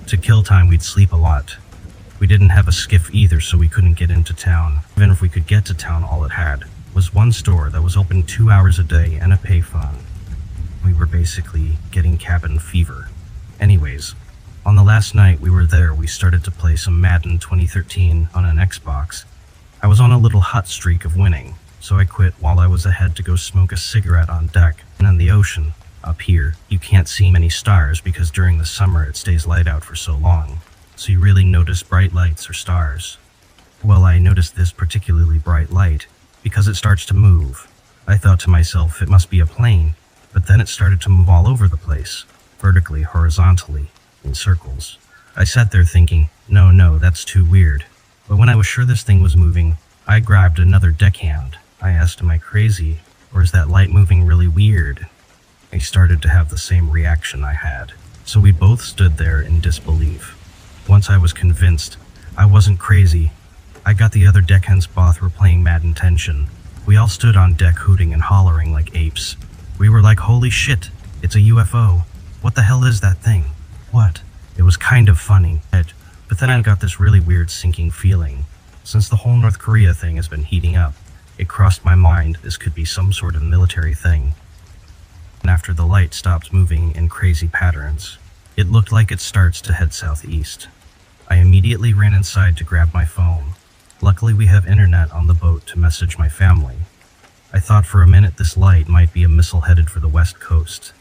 To kill time, we'd sleep a lot. We didn't have a skiff either, so we couldn't get into town. Even if we could get to town, all it had was one store that was open 2 hours a day and a payphone. We were basically getting cabin fever. Anyways, On the last night we were there, we started to play some Madden 2013 on an Xbox. I was on a little hot streak of winning, so I quit while I was ahead to go smoke a cigarette on deck. And in the ocean, up here, you can't see many stars because during the summer it stays light out for so long, so you really notice bright lights or stars. Well, I noticed this particularly bright light because it starts to move. I thought to myself it must be a plane, but then it started to move all over the place, vertically, horizontally, in circles. I sat there thinking, no, that's too weird. But when I was sure this thing was moving, I grabbed another deckhand. I asked, am I crazy, or is that light moving really weird? He started to have the same reaction I had, so we both stood there in disbelief. Once I was convinced I wasn't crazy, I got the other deckhands. Both were playing Madden tension. We all stood on deck hooting and hollering like apes. We were like, holy shit, it's a UFO. What the hell is that thing? What? It was kind of funny, but then I got this really weird sinking feeling. Since the whole North Korea thing has been heating up, it crossed my mind this could be some sort of military thing. And after the light stopped moving in crazy patterns, it looked like it starts to head southeast. I immediately ran inside to grab my phone. Luckily we have internet on the boat to message my family. I thought for a minute this light might be a missile headed for the west coast.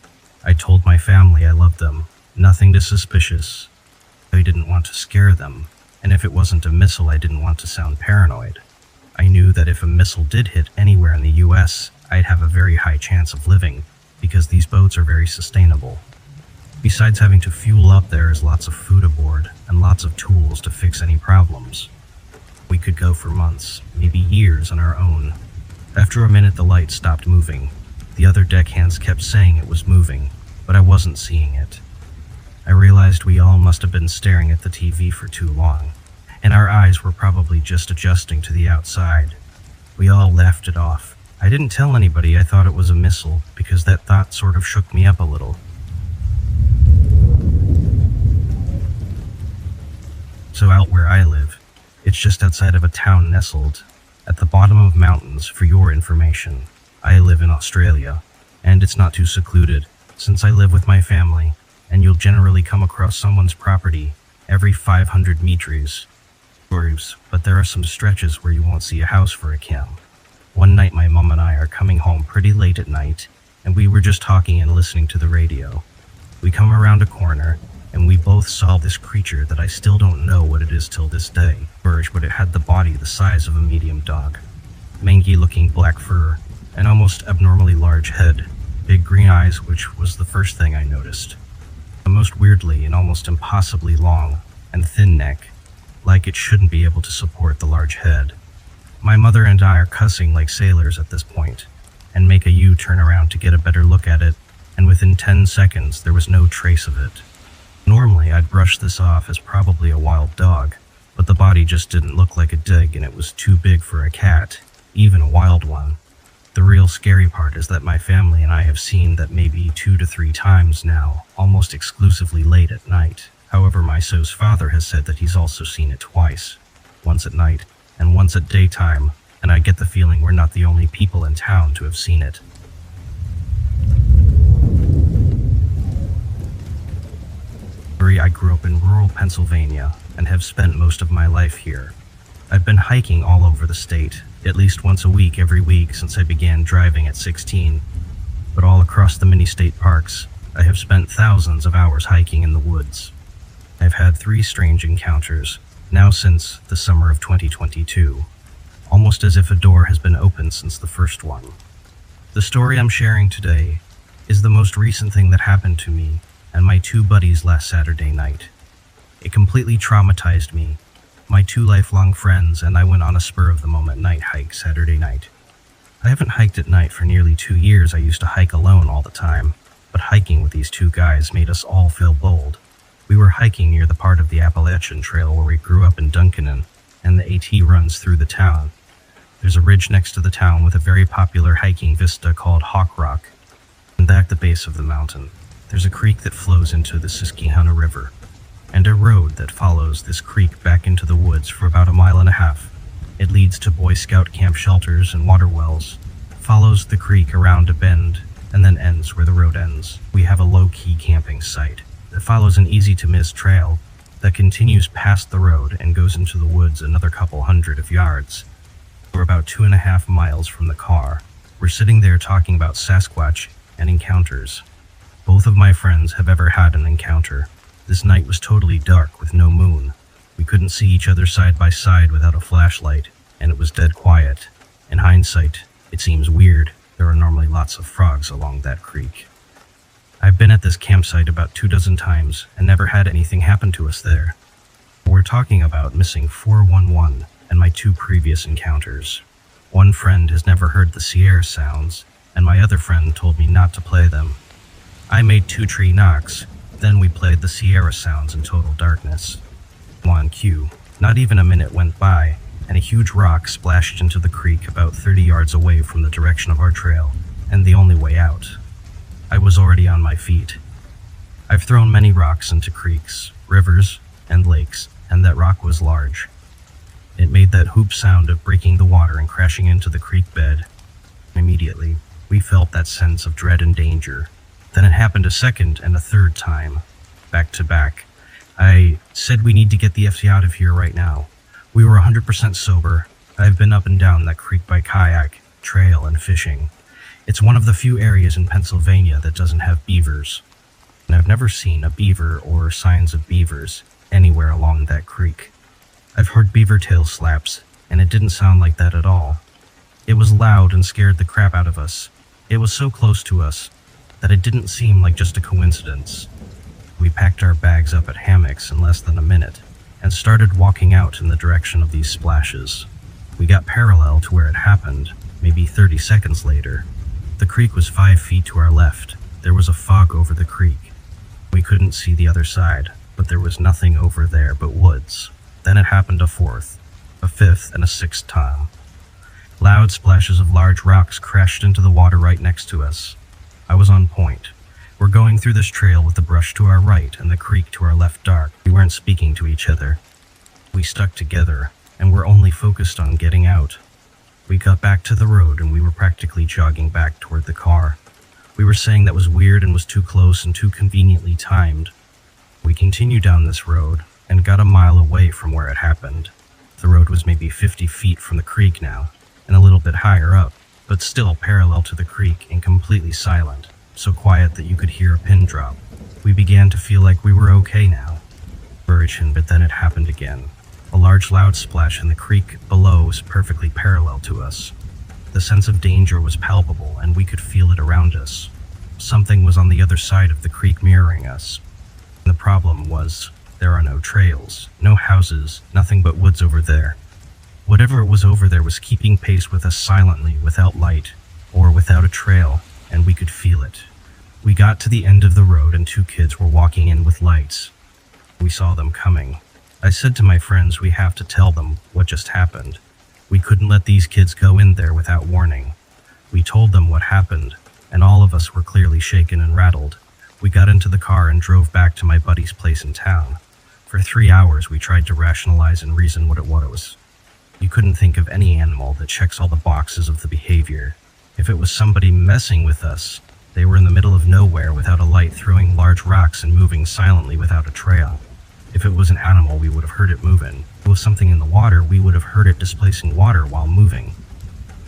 I told my family I loved them. Nothing too suspicious. I didn't want to scare them, and if it wasn't a missile, I didn't want to sound paranoid. I knew that if a missile did hit anywhere in the US, I'd have a very high chance of living, because these boats are very sustainable. Besides having to fuel up, there is lots of food aboard, and lots of tools to fix any problems. We could go for months, maybe years on our own. After a minute the light stopped moving. The other deckhands kept saying it was moving, but I wasn't seeing it. I realized we all must have been staring at the TV for too long, and our eyes were probably just adjusting to the outside. We all laughed it off. I didn't tell anybody I thought it was a missile, because that thought sort of shook me up a little. So out where I live, it's just outside of a town nestled at the bottom of mountains. For your information, I live in Australia, and it's not too secluded, since I live with my family, and you'll generally come across someone's property every 500 meters. But there are some stretches where you won't see a house for a cam. One night my mom and I are coming home pretty late at night, and we were just talking and listening to the radio. We come around a corner, and we both saw this creature that I still don't know what it is till this day. But it had the body the size of a medium dog. Mangy looking black fur, an almost abnormally large head, big green eyes, which was the first thing I noticed. A most weirdly and almost impossibly long and thin neck, like it shouldn't be able to support the large head. My mother and I are cussing like sailors at this point, and make a U-turn around to get a better look at it, and within 10 seconds there was no trace of it. Normally I'd brush this off as probably a wild dog, but the body just didn't look like a dig, and it was too big for a cat, even a wild one. The real scary part is that my family and I have seen that maybe 2 to 3 times now, almost exclusively late at night. However, my so's father has said that he's also seen it twice, once at night and once at daytime, and I get the feeling we're not the only people in town to have seen it. I grew up in rural Pennsylvania and have spent most of my life here. I've been hiking all over the state, at least once a week every week since I began driving at 16. But all across the many state parks, I have spent thousands of hours hiking in the woods. I've had 3 strange encounters, now since the summer of 2022, almost as if a door has been opened since the first one. The story I'm sharing today is the most recent thing that happened to me and my 2 buddies last Saturday night. It completely traumatized me. My 2 lifelong friends and I went on a spur-of-the-moment night hike Saturday night. I haven't hiked at night for nearly 2 years. I used to hike alone all the time, but hiking with these 2 guys made us all feel bold. We were hiking near the part of the Appalachian Trail where we grew up in Duncannon, and the AT runs through the town. There's a ridge next to the town with a very popular hiking vista called Hawk Rock. And at the base of the mountain, there's a creek that flows into the Susquehanna River, and a road that follows this creek back into the woods for about 1.5 miles. It leads to Boy Scout camp shelters and water wells, follows the creek around a bend, and then ends where the road ends. We have a low-key camping site. that follows an easy-to-miss trail that continues past the road and goes into the woods another couple hundred of yards. We're about 2.5 miles from the car. We're sitting there talking about Sasquatch and encounters. Both of my friends have ever had an encounter. This night was totally dark with no moon. We couldn't see each other side by side without a flashlight, and it was dead quiet. In hindsight, it seems weird. There are normally lots of frogs along that creek. I've been at this campsite about 24 times and never had anything happen to us there. We're talking about missing 411 and my 2 previous encounters. One friend has never heard the Sierra sounds, and my other friend told me not to play them. I made 2 tree knocks, then we played the Sierra sounds in total darkness. On cue, not even a minute went by, and a huge rock splashed into the creek about 30 yards away from the direction of our trail, and the only way out. I was already on my feet. I've thrown many rocks into creeks, rivers, and lakes, and that rock was large. It made that hoop sound of breaking the water and crashing into the creek bed. Immediately, we felt that sense of dread and danger. Then it happened a second and a third time, back to back. I said we need to get the F out of here right now. We were 100% sober. I've been up and down that creek by kayak, trail, and fishing. It's one of the few areas in Pennsylvania that doesn't have beavers. And I've never seen a beaver or signs of beavers anywhere along that creek. I've heard beaver tail slaps, and it didn't sound like that at all. It was loud and scared the crap out of us. It was so close to us that it didn't seem like just a coincidence. We packed our bags up at hammocks in less than a minute and started walking out in the direction of these splashes. We got parallel to where it happened, maybe 30 seconds later. The creek was 5 feet to our left. There was a fog over the creek. We couldn't see the other side, but there was nothing over there but woods. Then it happened a 4th, a 5th, and a 6th time. Loud splashes of large rocks crashed into the water right next to us. I was on point. We're going through this trail with the brush to our right and the creek to our left dark. We weren't speaking to each other. We stuck together, and were only focused on getting out. We got back to the road and we were practically jogging back toward the car. We were saying that was weird and was too close and too conveniently timed. We continued down this road and got a mile away from where it happened. The road was maybe 50 feet from the creek now, and a little bit higher up, but still parallel to the creek and completely silent, so quiet that you could hear a pin drop. We began to feel like we were okay now. But then it happened again. A large loud splash in the creek below was perfectly parallel to us. The sense of danger was palpable and we could feel it around us. Something was on the other side of the creek mirroring us. The problem was, there are no trails, no houses, nothing but woods over there. Whatever it was over there was keeping pace with us silently, without light, or without a trail, and we could feel it. We got to the end of the road and 2 kids were walking in with lights. We saw them coming. I said to my friends we have to tell them what just happened. We couldn't let these kids go in there without warning. We told them what happened, and all of us were clearly shaken and rattled. We got into the car and drove back to my buddy's place in town. For 3 hours we tried to rationalize and reason what it was. You couldn't think of any animal that checks all the boxes of the behavior. If it was somebody messing with us, they were in the middle of nowhere without a light, throwing large rocks and moving silently without a trail. If it was an animal, we would have heard it moving. If it was something in the water, we would have heard it displacing water while moving.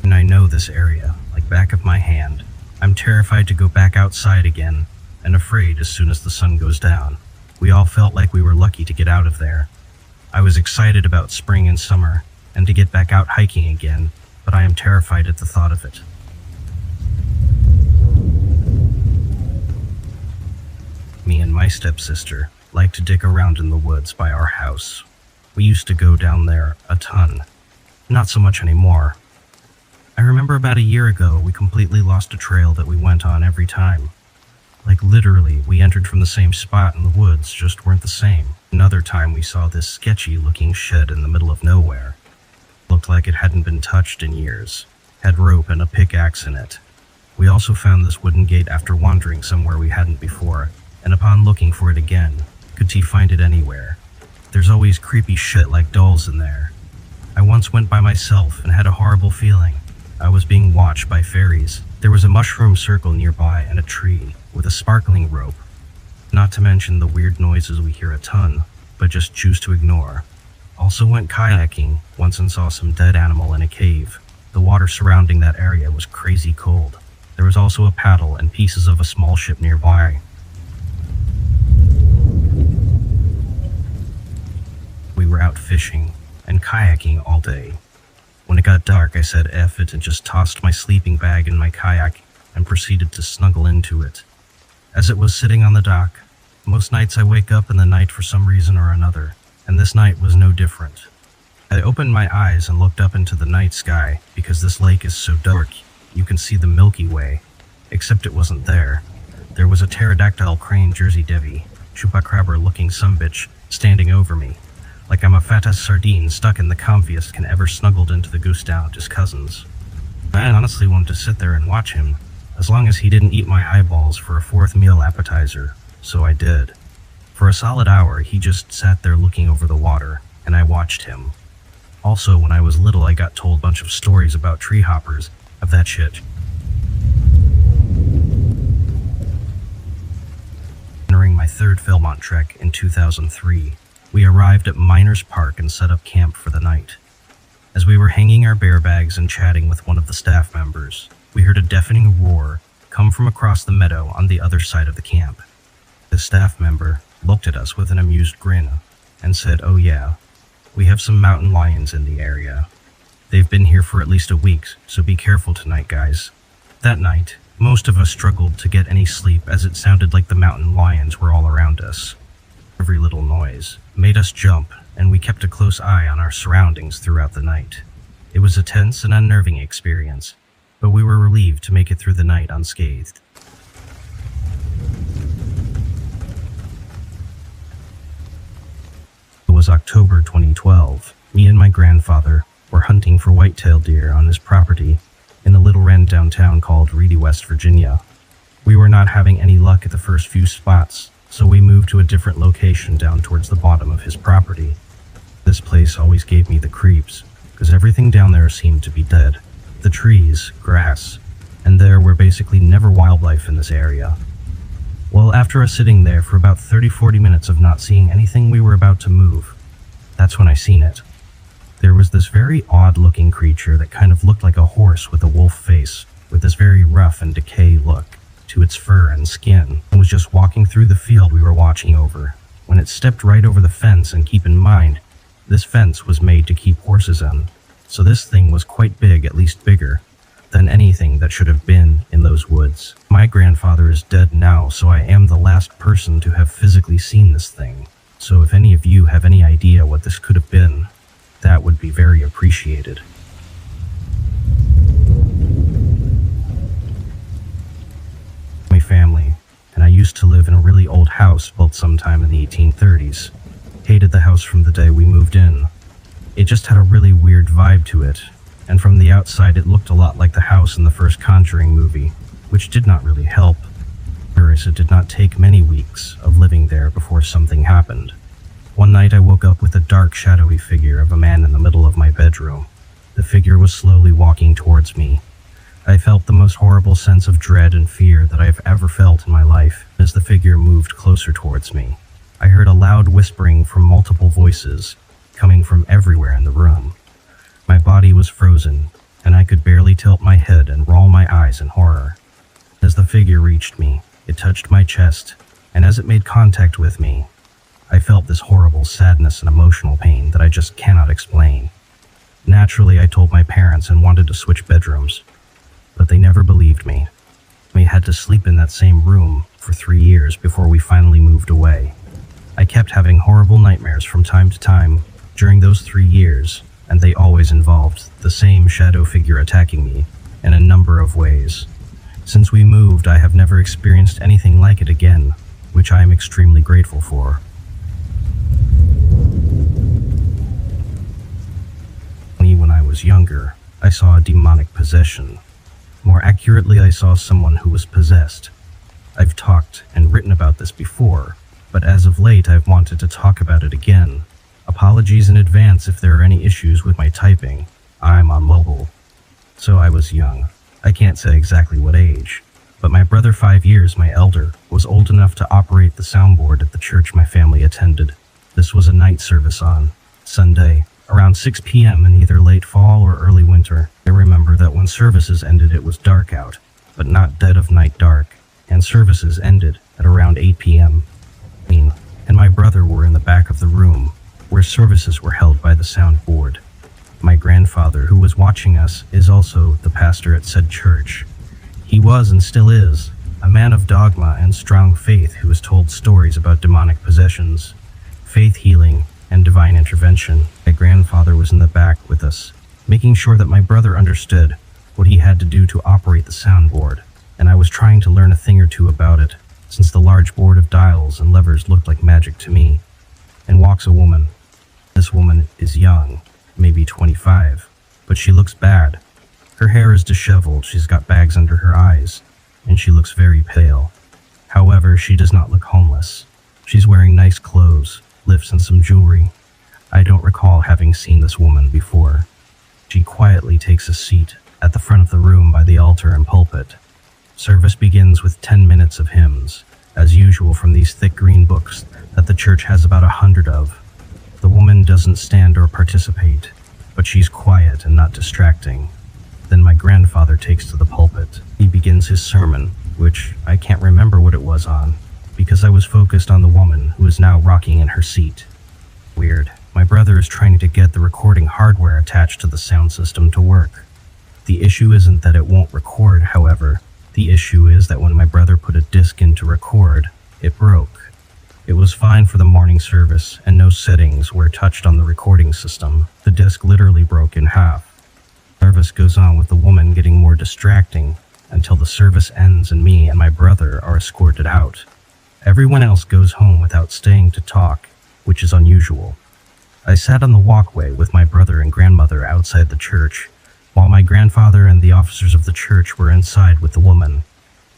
And I know this area, like back of my hand. I'm terrified to go back outside again, and afraid as soon as the sun goes down. We all felt like we were lucky to get out of there. I was excited about spring and summer, and to get back out hiking again, but I am terrified at the thought of it. Me and my stepsister like to dig around in the woods by our house. We used to go down there a ton. Not so much anymore. I remember about a year ago we completely lost a trail that we went on every time. Like literally, we entered from the same spot in the woods, just weren't the same. Another time we saw this sketchy looking shed in the middle of nowhere. Looked like it hadn't been touched in years. Had rope and a pickaxe in it. We also found this wooden gate after wandering somewhere we hadn't before, and upon looking for it again, could find it anywhere. There's always creepy shit like dolls in there. I once went by myself and had a horrible feeling. I was being watched by fairies. There was a mushroom circle nearby and a tree with a sparkling rope. Not to mention the weird noises we hear a ton, but just choose to ignore. Also went kayaking once and saw some dead animal in a cave. The water surrounding that area was crazy cold. There was also a paddle and pieces of a small ship nearby. We were out fishing and kayaking all day. When it got dark, I said F it and just tossed my sleeping bag in my kayak and proceeded to snuggle into it. As it was sitting on the dock, most nights I wake up in the night for some reason or another, and this night was no different. I opened my eyes and looked up into the night sky because this lake is so dark you can see the Milky Way, except it wasn't there. There was a pterodactyl crane Jersey Devi, chupacabra looking sumbitch, standing over me, like I'm a fat-ass sardine stuck in the comfiest can ever snuggled into the goose down at his cousin's. I honestly wanted to sit there and watch him, as long as he didn't eat my eyeballs for a fourth meal appetizer, so I did. For a solid hour, he just sat there looking over the water, and I watched him. Also, when I was little, I got told a bunch of stories about tree hoppers, of that shit. During my third Philmont trek in 2003, we arrived at Miners Park and set up camp for the night. As we were hanging our bear bags and chatting with one of the staff members, we heard a deafening roar come from across the meadow on the other side of the camp. The staff member looked at us with an amused grin and said, "Oh yeah, we have some mountain lions in the area. They've been here for at least a week, so be careful tonight, guys." That night, most of us struggled to get any sleep as it sounded like the mountain lions were all around us. Every little noise made us jump, and we kept a close eye on our surroundings throughout the night. It was a tense and unnerving experience, but we were relieved to make it through the night unscathed. It was October 2012. Me and my grandfather were hunting for white-tailed deer on his property in a little rundown town called Reedy, West Virginia. We were not having any luck at the first few spots, so we moved to a different location down towards the bottom of his property. This place always gave me the creeps, because everything down there seemed to be dead. The trees, grass, and there were basically never wildlife in this area. Well, after us sitting there for about 30-40 minutes of not seeing anything, we were about to move. That's when I seen it. There was this very odd-looking creature that kind of looked like a horse with a wolf face, with this very rough and decay look to its fur and skin, and was just walking through the field we were watching over, when it stepped right over the fence. And keep in mind, this fence was made to keep horses in, so this thing was quite big, at least bigger than anything that should have been in those woods. My grandfather is dead now, so I am the last person to have physically seen this thing. So if any of you have any idea what this could have been, that would be very appreciated. My family and I used to live in a really old house built sometime in the 1830s. Hated the house from the day we moved in. It just had a really weird vibe to it, and from the outside it looked a lot like the house in the first Conjuring movie, which did not really help. Whereas it did not take many weeks of living there before something happened. One night I woke up with a dark, shadowy figure of a man in the middle of my bedroom. The figure was slowly walking towards me. I felt the most horrible sense of dread and fear that I have ever felt in my life as the figure moved closer towards me. I heard a loud whispering from multiple voices, coming from everywhere in the room. My body was frozen, and I could barely tilt my head and roll my eyes in horror. As the figure reached me, it touched my chest, and as it made contact with me, I felt this horrible sadness and emotional pain that I just cannot explain. Naturally, I told my parents and wanted to switch bedrooms, but they never believed me. We had to sleep in that same room for 3 years before we finally moved away. I kept having horrible nightmares from time to time during those 3 years, and they always involved the same shadow figure attacking me in a number of ways. Since we moved, I have never experienced anything like it again, which I am extremely grateful for. When I was younger, I saw a demonic possession. More accurately, I saw someone who was possessed. I've talked and written about this before, but as of late I've wanted to talk about it again. Apologies in advance if there are any issues with my typing. I'm on mobile. So I was young. I can't say exactly what age, But my brother, 5 years my elder, was old enough to operate the soundboard at the church my family attended. This was a night service on Sunday, around 6 p.m. in either late fall or early winter. I remember that when services ended it was dark out, but not dead of night dark, and services ended at around 8 p.m. Me and my brother were in the back of the room, where services were held by the soundboard. My grandfather, who was watching us, is also the pastor at said church. He was and still is a man of dogma and strong faith who has told stories about demonic possessions, faith healing, and divine intervention. My grandfather was in the back with us, making sure that my brother understood what he had to do to operate the soundboard, and I was trying to learn a thing or two about it, since the large board of dials and levers looked like magic to me. And walks a woman. This woman is young, maybe 25, but she looks bad. Her hair is disheveled, she's got bags under her eyes, and she looks very pale. However, she does not look homeless. She's wearing nice clothes, lifts, and some jewelry. I don't recall having seen this woman before. She quietly takes a seat at the front of the room by the altar and pulpit. Service begins with 10 minutes of hymns, as usual from these thick green books that the church has about 100 of. The woman doesn't stand or participate, but she's quiet and not distracting. Then my grandfather takes to the pulpit. He begins his sermon, which I can't remember what it was on, because I was focused on the woman who is now rocking in her seat. Weird. My brother is trying to get the recording hardware attached to the sound system to work. The issue isn't that it won't record, however. The issue is that when my brother put a disc in to record, it broke. It was fine for the morning service, and no settings were touched on the recording system. The disc literally broke in half. Service goes on with the woman getting more distracting until the service ends and me and my brother are escorted out. Everyone else goes home without staying to talk, which is unusual. I sat on the walkway with my brother and grandmother outside the church, while my grandfather and the officers of the church were inside with the woman.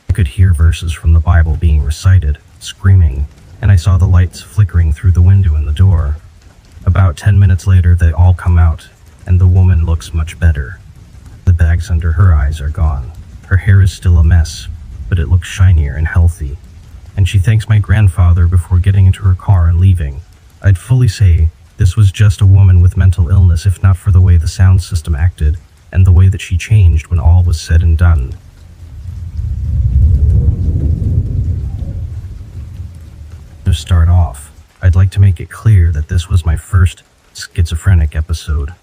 I could hear verses from the Bible being recited, screaming, and I saw the lights flickering through the window in the door. About 10 minutes later, they all come out, and the woman looks much better. The bags under her eyes are gone. Her hair is still a mess, but it looks shinier and healthy. And she thanks my grandfather before getting into her car and leaving. I'd fully say this was just a woman with mental illness if not for the way the sound system acted, and the way that she changed when all was said and done. To start off, I'd like to make it clear that this was my first schizophrenic episode.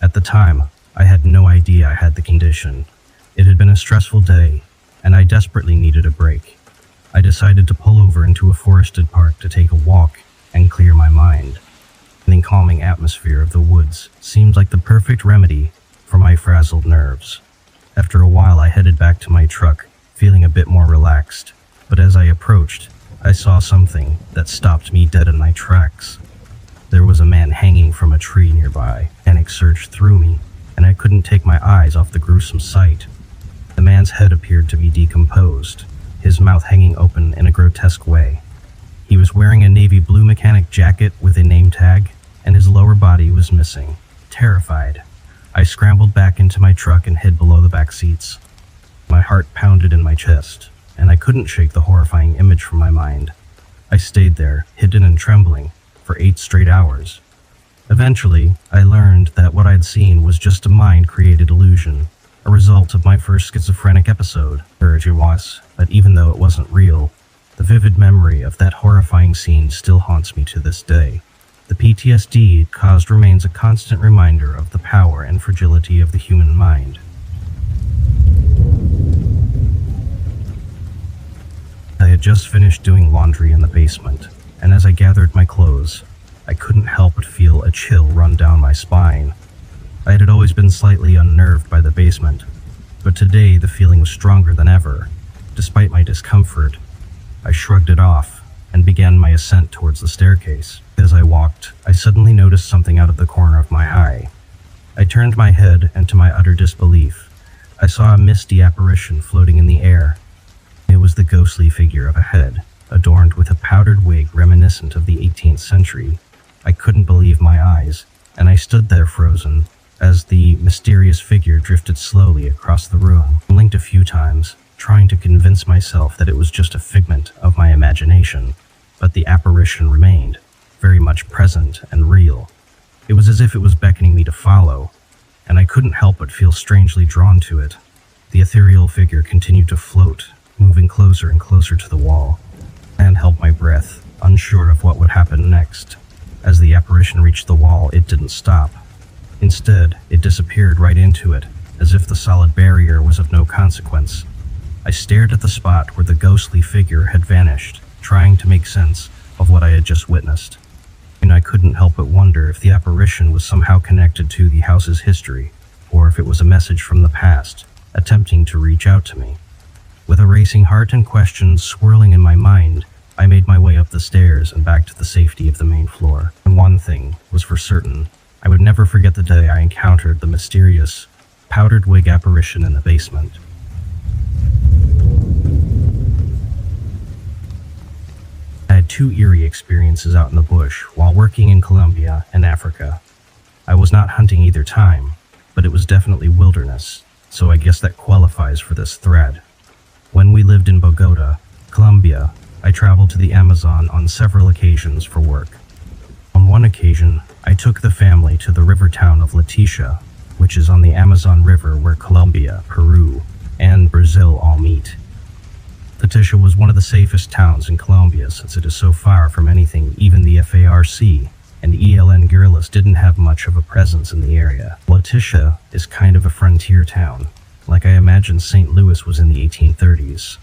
At the time, I had no idea I had the condition. It had been a stressful day, and I desperately needed a break. I decided to pull over into a forested park to take a walk and clear my mind. The calming atmosphere of the woods seemed like the perfect remedy for my frazzled nerves. After a while, I headed back to my truck, feeling a bit more relaxed. But as I approached, I saw something that stopped me dead in my tracks. There was a man hanging from a tree nearby. Panic surged through me, and I couldn't take my eyes off the gruesome sight. The man's head appeared to be decomposed, his mouth hanging open in a grotesque way. He was wearing a navy blue mechanic jacket with a name tag, and his lower body was missing. Terrified, I scrambled back into my truck and hid below the back seats. My heart pounded in my chest, and I couldn't shake the horrifying image from my mind. I stayed there, hidden and trembling, for 8 straight hours. Eventually, I learned that what I'd seen was just a mind-created illusion, a result of my first schizophrenic episode. Courage it was, but even though it wasn't real, the vivid memory of that horrifying scene still haunts me to this day. The PTSD it caused remains a constant reminder of the power and fragility of the human mind. I had just finished doing laundry in the basement, and as I gathered my clothes, I couldn't help but feel a chill run down my spine. I had always been slightly unnerved by the basement, but today the feeling was stronger than ever. Despite my discomfort, I shrugged it off and began my ascent towards the staircase. As I walked, I suddenly noticed something out of the corner of my eye. I turned my head, and to my utter disbelief, I saw a misty apparition floating in the air. It was the ghostly figure of a head, adorned with a powdered wig reminiscent of the 18th century. I couldn't believe my eyes, and I stood there frozen, as the mysterious figure drifted slowly across the room. I blinked a few times, trying to convince myself that it was just a figment of my imagination, but the apparition remained, very much present and real. It was as if it was beckoning me to follow, and I couldn't help but feel strangely drawn to it. The ethereal figure continued to float, moving closer and closer to the wall, and held my breath, unsure of what would happen next. As the apparition reached the wall, it didn't stop. Instead, it disappeared right into it, as if the solid barrier was of no consequence. I stared at the spot where the ghostly figure had vanished, trying to make sense of what I had just witnessed. And I couldn't help but wonder if the apparition was somehow connected to the house's history, or if it was a message from the past, attempting to reach out to me. With a racing heart and questions swirling in my mind, I made my way up the stairs and back to the safety of the main floor. And one thing was for certain: I would never forget the day I encountered the mysterious, powdered wig apparition in the basement. I had two eerie experiences out in the bush while working in Colombia and Africa. I was not hunting either time, but it was definitely wilderness, so I guess that qualifies for this thread. When we lived in Bogota, Colombia, I traveled to the Amazon on several occasions for work. On one occasion, I took the family to the river town of Leticia, which is on the Amazon River where Colombia, Peru, and Brazil all meet. Leticia was one of the safest towns in Colombia since it is so far from anything even the FARC and ELN guerrillas didn't have much of a presence in the area. Leticia is kind of a frontier town, like I imagine St. Louis was in the 1830s.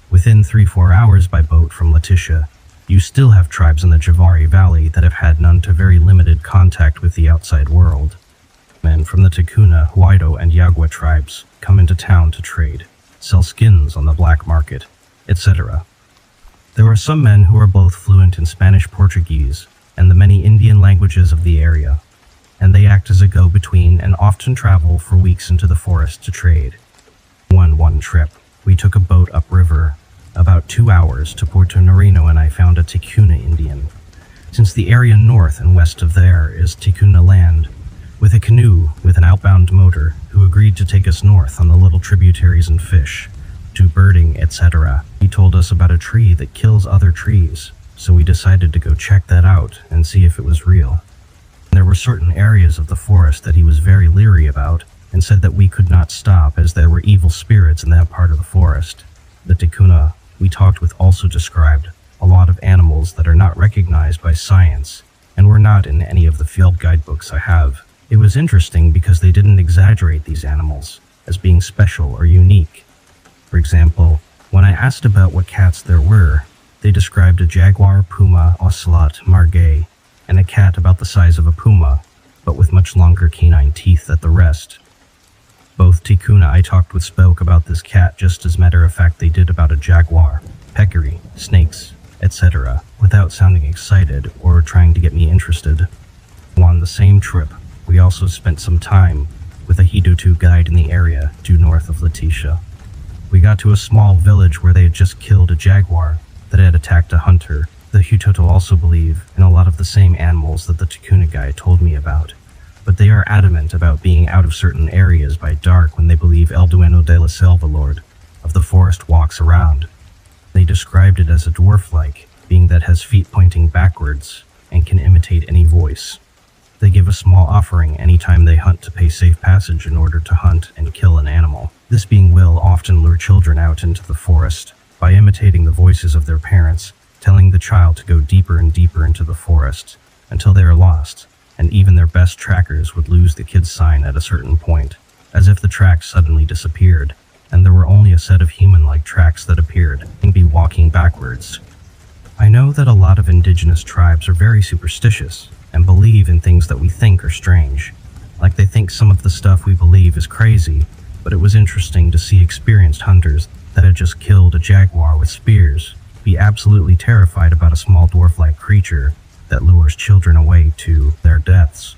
Within 3-4 hours by boat from Leticia, you still have tribes in the Javari Valley that have had none to very limited contact with the outside world. Men from the Ticuna, Huaydo, and Yagua tribes come into town to trade, sell skins on the black market, etc. There are some men who are both fluent in Spanish, Portuguese, and the many Indian languages of the area, and they act as a go-between and often travel for weeks into the forest to trade. One trip, we took a boat upriver, about 2 hours to Puerto Norino, and I found a Ticuna Indian. Since the area north and west of there is Ticuna land, with a canoe with an outbound motor, who agreed to take us north on the little tributaries and fish, do birding, etc. He told us about a tree that kills other trees, so we decided to go check that out and see if it was real. There were certain areas of the forest that he was very leery about, and said that we could not stop as there were evil spirits in that part of the forest. The Ticuna we talked with also described a lot of animals that are not recognized by science, and were not in any of the field guidebooks I have. It was interesting because they didn't exaggerate these animals as being special or unique. For example, when I asked about what cats there were, they described a jaguar, puma, ocelot, margay, and a cat about the size of a puma, but with much longer canine teeth than the rest. Both Ticuna I talked with spoke about this cat just as matter of fact they did about a jaguar, peccary, snakes, etc., without sounding excited or trying to get me interested. On the same trip, we also spent some time with a Hidutu guide in the area due north of Leticia. We got to a small village where they had just killed a jaguar that had attacked a hunter. The Hutoto also believe in a lot of the same animals that the Ticuna guy told me about, but they are adamant about being out of certain areas by dark when they believe El Dueno de la Selva, Lord of the forest, walks around. They described it as a dwarf-like, being that has feet pointing backwards and can imitate any voice. They give a small offering anytime they hunt to pay safe passage in order to hunt and kill an animal. This being will often lure children out into the forest by imitating the voices of their parents, telling the child to go deeper and deeper into the forest until they are lost, and even their best trackers would lose the kid's sign at a certain point, as if the tracks suddenly disappeared, and there were only a set of human-like tracks that appeared, and be walking backwards. I know that a lot of indigenous tribes are very superstitious, and believe in things that we think are strange. Like they think some of the stuff we believe is crazy, but it was interesting to see experienced hunters that had just killed a jaguar with spears be absolutely terrified about a small dwarf-like creature that lures children away to their deaths.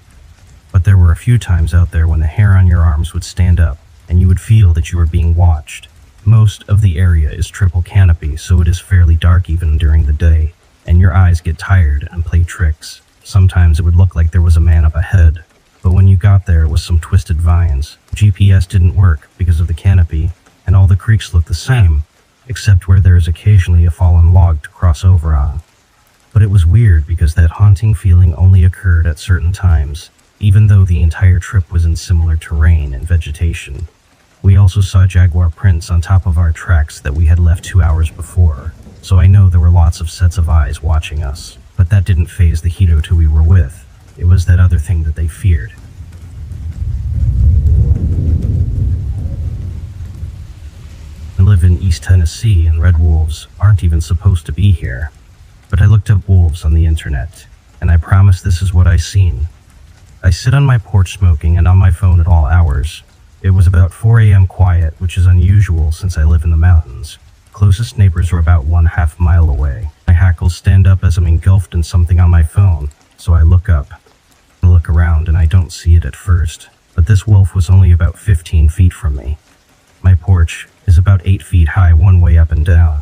But there were a few times out there when the hair on your arms would stand up, and you would feel that you were being watched. Most of the area is triple canopy, so it is fairly dark even during the day, and your eyes get tired and play tricks. Sometimes it would look like there was a man up ahead, but when you got there it was some twisted vines. GPS didn't work because of the canopy, and all the creeks look the same, except where there is occasionally a fallen log to cross over on. But it was weird because that haunting feeling only occurred at certain times, even though the entire trip was in similar terrain and vegetation. We also saw jaguar prints on top of our tracks that we had left 2 hours before, so I know there were lots of sets of eyes watching us. But that didn't faze the Hito we were with. It was that other thing that they feared. I live in East Tennessee, and red wolves aren't even supposed to be here. But I looked up wolves on the internet, and I promise this is what I seen. I sit on my porch smoking and on my phone at all hours. It was about 4 a.m. quiet, which is unusual since I live in the mountains. Closest neighbors are about 1/2 mile away. My hackles stand up as I'm engulfed in something on my phone, so I look up. I look around and I don't see it at first, but this wolf was only about 15 feet from me. My porch is about 8 feet high one way up and down.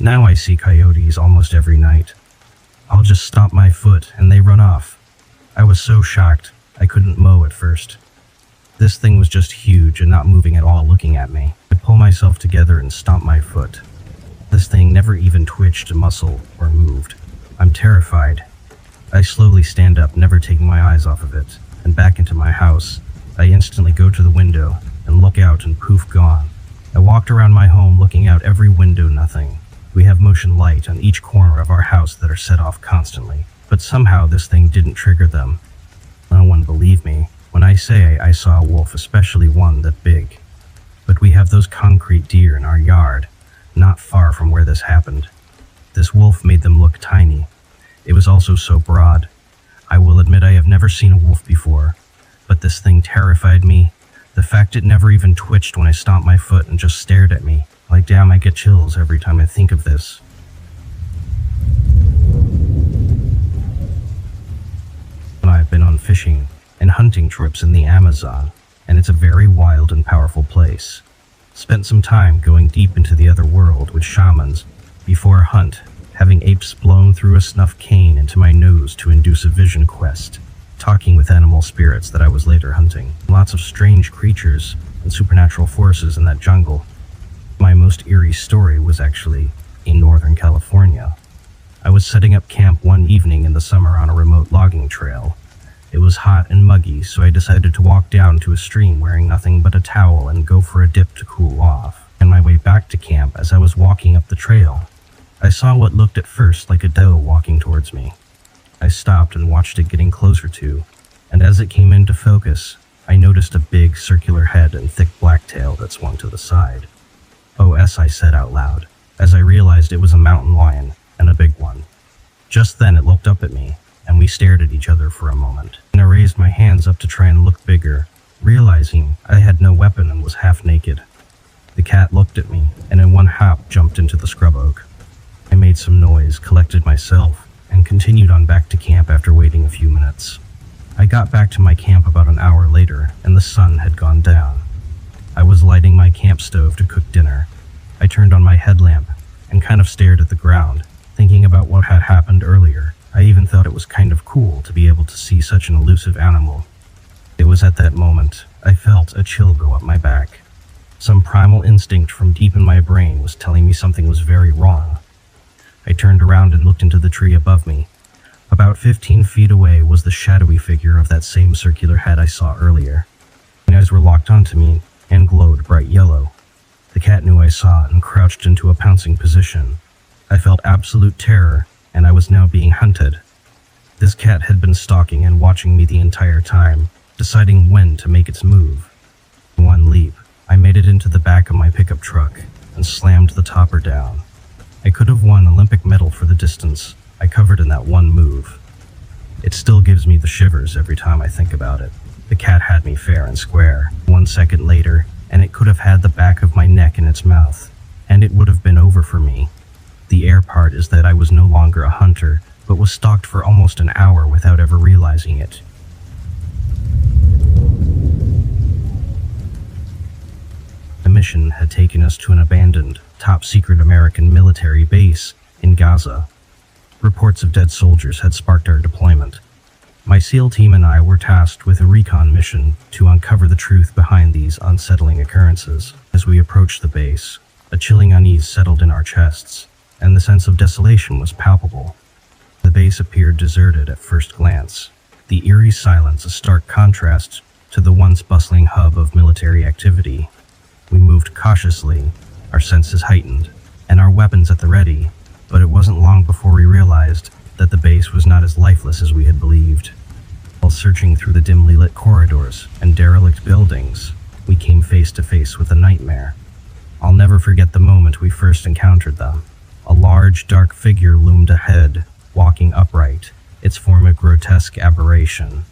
Now I see coyotes almost every night. I'll just stomp my foot and they run off. I was so shocked I couldn't mow at first. This thing was just huge and not moving at all looking at me. I pull myself together and stomp my foot. This thing never even twitched a muscle or moved. I'm terrified. I slowly stand up, never taking my eyes off of it, and back into my house. I instantly go to the window and look out and poof, gone. I walked around my home looking out every window, nothing. We have motion light on each corner of our house that are set off constantly, but somehow this thing didn't trigger them. No one believed me when I say I saw a wolf, especially one that big. But we have those concrete deer in our yard, not far from where this happened. This wolf made them look tiny. It was also so broad. I will admit I have never seen a wolf before, but this thing terrified me. The fact it never even twitched when I stomped my foot and just stared at me. Like, damn, I get chills every time I think of this. I've been on fishing and hunting trips in the Amazon, and it's a very wild and powerful place. Spent some time going deep into the other world with shamans before a hunt, having apes blown through a snuff cane into my nose to induce a vision quest, talking with animal spirits that I was later hunting. Lots of strange creatures and supernatural forces in that jungle. My most eerie story was actually in Northern California. I was setting up camp one evening in the summer on a remote logging trail. It was hot and muggy, so I decided to walk down to a stream wearing nothing but a towel and go for a dip to cool off. On my way back to camp, as I was walking up the trail, I saw what looked at first like a doe walking towards me. I stopped and watched it getting closer to, and as it came into focus, I noticed a big circular head and thick black tail that swung to the side. "OS," I said out loud, as I realized it was a mountain lion, and a big one. Just then it looked up at me, and we stared at each other for a moment. And I raised my hands up to try and look bigger, realizing I had no weapon and was half naked. The cat looked at me, and in one hop jumped into the scrub oak. I made some noise, collected myself, and continued on back to camp after waiting a few minutes. I got back to my camp about an hour later, and the sun had gone down. I was lighting my camp stove to cook dinner. I turned on my headlamp and kind of stared at the ground, thinking about what had happened earlier. I even thought it was kind of cool to be able to see such an elusive animal. It was at that moment I felt a chill go up my back. Some primal instinct from deep in my brain was telling me something was very wrong. I turned around and looked into the tree above me. About 15 feet away was the shadowy figure of that same circular head I saw earlier. My eyes were locked onto me and glowed bright yellow. The cat knew I saw it and crouched into a pouncing position. I felt absolute terror, and I was now being hunted. This cat had been stalking and watching me the entire time, deciding when to make its move. In one leap, I made it into the back of my pickup truck and slammed the topper down. I could have won Olympic medal for the distance I covered in that one move. It still gives me the shivers every time I think about it. The cat had me fair and square. 1 second later, and it could have had the back of my neck in its mouth, and it would have been over for me. The air part is that I was no longer a hunter, but was stalked for almost an hour without ever realizing it. The mission had taken us to an abandoned, top-secret American military base in Gaza. Reports of dead soldiers had sparked our deployment. My SEAL team and I were tasked with a recon mission to uncover the truth behind these unsettling occurrences. As we approached the base, a chilling unease settled in our chests, and the sense of desolation was palpable. The base appeared deserted at first glance, the eerie silence a stark contrast to the once bustling hub of military activity. We moved cautiously, our senses heightened, and our weapons at the ready, but it wasn't long before we realized that the base was not as lifeless as we had believed. While searching through the dimly lit corridors and derelict buildings, we came face to face with a nightmare. I'll never forget the moment we first encountered them. A large, dark figure loomed ahead, walking upright, its form a grotesque aberration.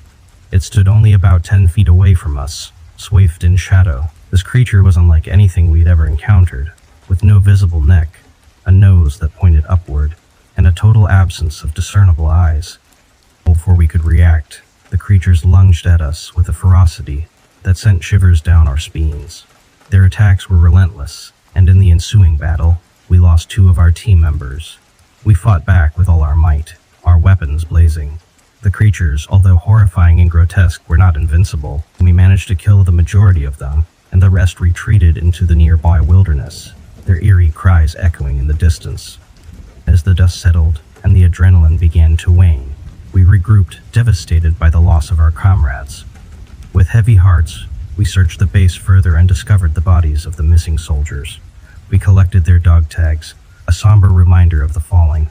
It stood only about 10 feet away from us, swathed in shadow. This creature was unlike anything we'd ever encountered, with no visible neck, a nose that pointed upward, and a total absence of discernible eyes. Before we could react, the creatures lunged at us with a ferocity that sent shivers down our spines. Their attacks were relentless, and in the ensuing battle, we lost 2 of our team members. We fought back with all our might, our weapons blazing. The creatures, although horrifying and grotesque, were not invincible. We managed to kill the majority of them, and the rest retreated into the nearby wilderness, their eerie cries echoing in the distance. As the dust settled and the adrenaline began to wane, we regrouped, devastated by the loss of our comrades. With heavy hearts, we searched the base further and discovered the bodies of the missing soldiers. We collected their dog tags, a somber reminder of the falling.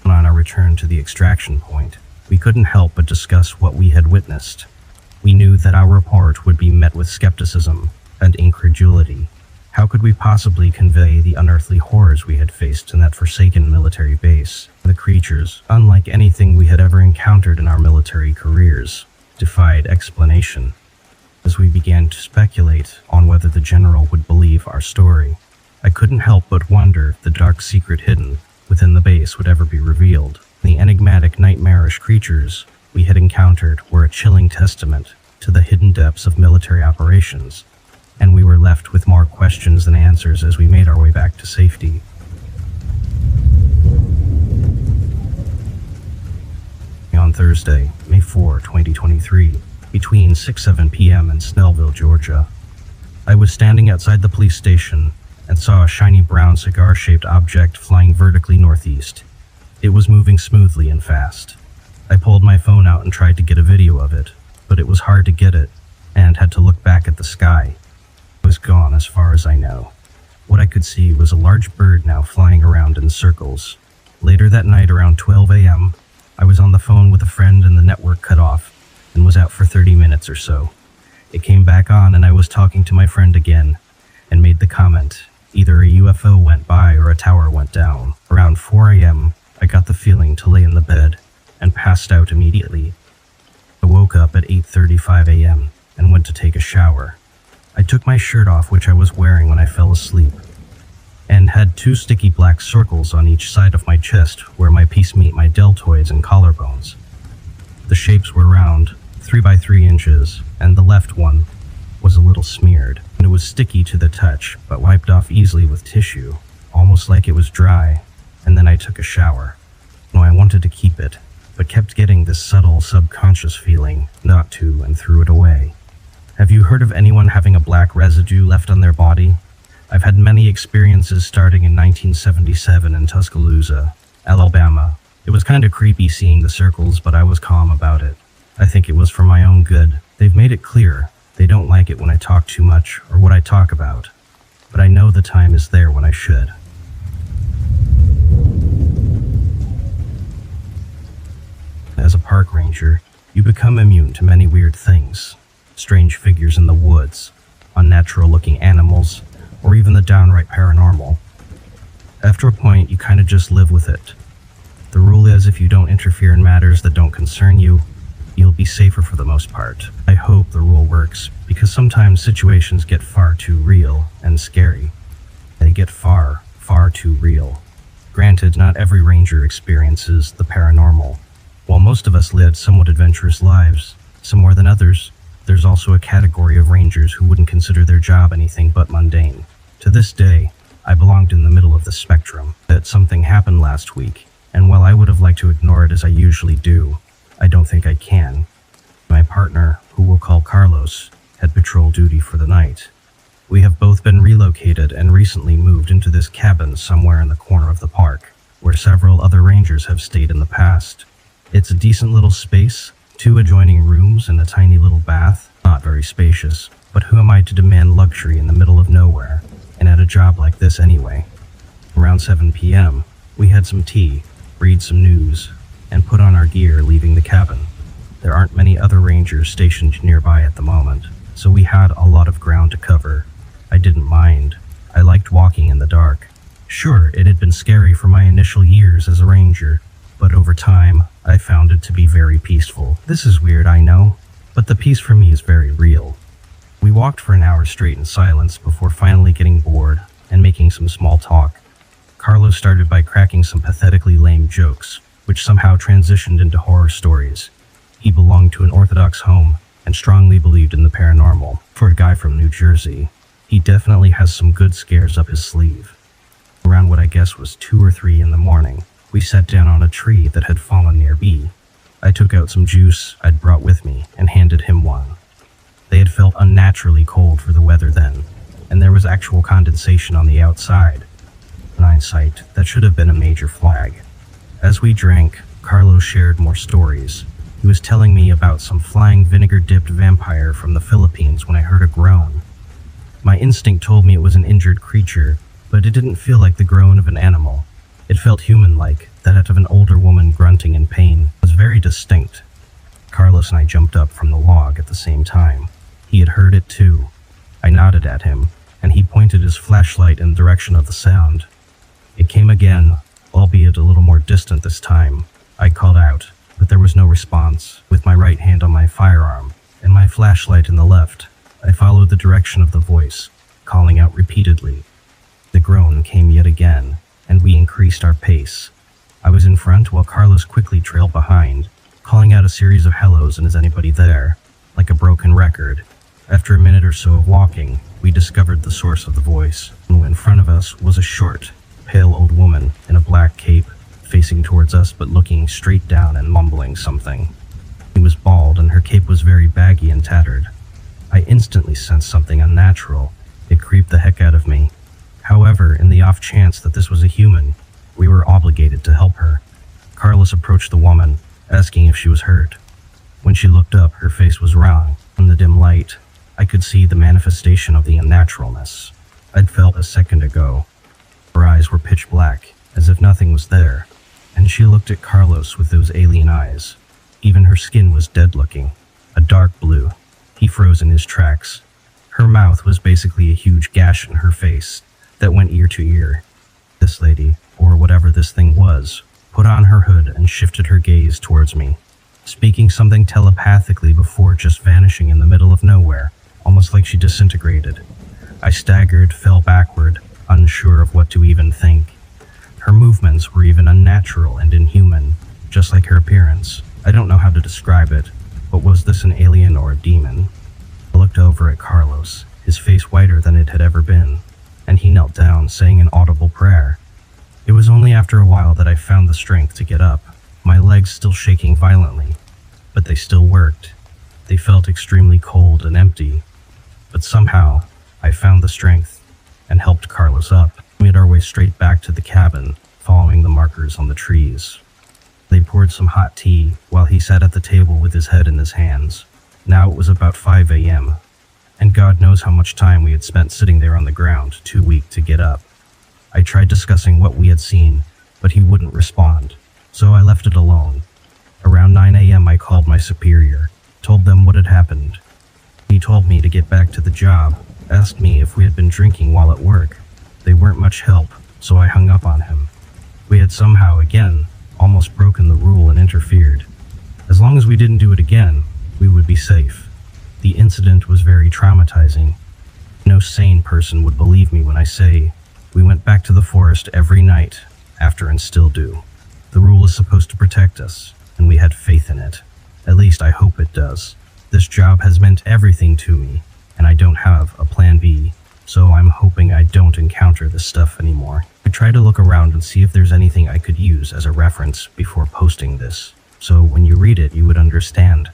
On our return to the extraction point, we couldn't help but discuss what we had witnessed. We knew that our report would be met with skepticism and incredulity. How could we possibly convey the unearthly horrors we had faced in that forsaken military base? The creatures, unlike anything we had ever encountered in our military careers, defied explanation. As we began to speculate on whether the general would believe our story, I couldn't help but wonder if the dark secret hidden within the base would ever be revealed. The enigmatic, nightmarish creatures we had encountered were a chilling testament to the hidden depths of military operations, and we were left with more questions than answers as we made our way back to safety. On Thursday, May 4, 2023, between 6-7 p.m. in Snellville, Georgia, I was standing outside the police station and saw a shiny brown cigar-shaped object flying vertically northeast. It was moving smoothly and fast. I pulled my phone out and tried to get a video of it, but it was hard to get it, and had to look back at the sky. It was gone as far as I know. What I could see was a large bird now flying around in circles. Later that night around 12 a.m., I was on the phone with a friend and the network cut off, and was out for 30 minutes or so. It came back on and I was talking to my friend again, and made the comment, either a UFO went by or a tower went down. Around 4 a.m., I got the feeling to lay in the bed, and passed out immediately. I woke up at 8:35 a.m. and went to take a shower. I took my shirt off, which I was wearing when I fell asleep, and had 2 sticky black circles on each side of my chest where my piece meet my deltoids and collarbones. The shapes were round, 3 by 3 inches, and the left one was a little smeared, and it was sticky to the touch, but wiped off easily with tissue, almost like it was dry, and then I took a shower. No, I wanted to keep it, but kept getting this subtle subconscious feeling not to, and threw it away. Have you heard of anyone having a black residue left on their body? I've had many experiences starting in 1977 in Tuscaloosa, Alabama. It was kind of creepy seeing the circles, but I was calm about it. I think it was for my own good. They've made it clear they don't like it when I talk too much or what I talk about, but I know the time is there when I should. As a park ranger, you become immune to many weird things. Strange figures in the woods, unnatural-looking animals, or even the downright paranormal. After a point, you kind of just live with it. The rule is if you don't interfere in matters that don't concern you, you'll be safer for the most part. I hope the rule works, because sometimes situations get far too real and scary. They get far, far too real. Granted, not every ranger experiences the paranormal. While most of us live somewhat adventurous lives, some more than others, there's also a category of rangers who wouldn't consider their job anything but mundane. To this day, I belonged in the middle of the spectrum. That something happened last week, and while I would have liked to ignore it as I usually do, I don't think I can. My partner, who we'll call Carlos, had patrol duty for the night. We have both been relocated and recently moved into this cabin somewhere in the corner of the park, where several other rangers have stayed in the past. It's a decent little space, 2 adjoining rooms and a tiny little bath. Not very spacious, but who am I to demand luxury in the middle of nowhere, and at a job like this anyway? Around 7 p.m., we had some tea, read some news, and put on our gear, leaving the cabin. There aren't many other rangers stationed nearby at the moment, so we had a lot of ground to cover. I didn't mind. I liked walking in the dark. Sure, it had been scary for my initial years as a ranger, but over time, I found it to be very peaceful. This is weird, I know, but the peace for me is very real. We walked for an hour straight in silence before finally getting bored and making some small talk. Carlos started by cracking some pathetically lame jokes, which somehow transitioned into horror stories. He belonged to an Orthodox home and strongly believed in the paranormal. For a guy from New Jersey, he definitely has some good scares up his sleeve. Around what I guess was 2 or 3 in the morning, we sat down on a tree that had fallen near B. I took out some juice I'd brought with me and handed him one. They had felt unnaturally cold for the weather then, and there was actual condensation on the outside. In hindsight, that should have been a major flag. As we drank, Carlos shared more stories. He was telling me about some flying vinegar-dipped vampire from the Philippines when I heard a groan. My instinct told me it was an injured creature, but it didn't feel like the groan of an animal. It felt human-like, that of an older woman grunting in pain. It was very distinct. Carlos and I jumped up from the log at the same time. He had heard it too. I nodded at him, and he pointed his flashlight in the direction of the sound. It came again, albeit a little more distant this time. I called out, but there was no response. With my right hand on my firearm, and my flashlight in the left, I followed the direction of the voice, calling out repeatedly. The groan came yet again, and we increased our pace. I was in front while Carlos quickly trailed behind, calling out a series of hellos and "Is anybody there?" like a broken record. After a minute or so of walking, we discovered the source of the voice. In front of us was a short, pale old woman in a black cape, facing towards us but looking straight down and mumbling something. She was bald and her cape was very baggy and tattered. I instantly sensed something unnatural. It creeped the heck out of me. However, in the off chance that this was a human, we were obligated to help her. Carlos approached the woman, asking if she was hurt. When she looked up, her face was round. In the dim light, I could see the manifestation of the unnaturalness I'd felt a second ago. Her eyes were pitch black, as if nothing was there, and she looked at Carlos with those alien eyes. Even her skin was dead-looking, a dark blue. He froze in his tracks. Her mouth was basically a huge gash in her face that went ear to ear. This lady, or whatever this thing was, put on her hood and shifted her gaze towards me, speaking something telepathically before just vanishing in the middle of nowhere, almost like she disintegrated. I staggered, fell backward, unsure of what to even think. Her movements were even unnatural and inhuman, just like her appearance. I don't know how to describe it, but was this an alien or a demon? I looked over at Carlos, his face whiter than it had ever been, and he knelt down, saying an audible prayer. It was only after a while that I found the strength to get up, my legs still shaking violently, but they still worked. They felt extremely cold and empty, but somehow I found the strength and helped Carlos up. We made our way straight back to the cabin, following the markers on the trees. They poured some hot tea while he sat at the table with his head in his hands. Now it was about 5 a.m., and God knows how much time we had spent sitting there on the ground, too weak to get up. I tried discussing what we had seen, but he wouldn't respond, so I left it alone. Around 9 a.m. I called my superior, told them what had happened. He told me to get back to the job, asked me if we had been drinking while at work. They weren't much help, so I hung up on him. We had somehow, again, almost broken the rule and interfered. As long as we didn't do it again, we would be safe. The incident was very traumatizing. No sane person would believe me when I say we went back to the forest every night after and still do. The rule is supposed to protect us, and we had faith in it. At least I hope it does. This job has meant everything to me, and I don't have a plan B, so I'm hoping I don't encounter this stuff anymore. I try to look around and see if there's anything I could use as a reference before posting this. so when you read it, you would understand.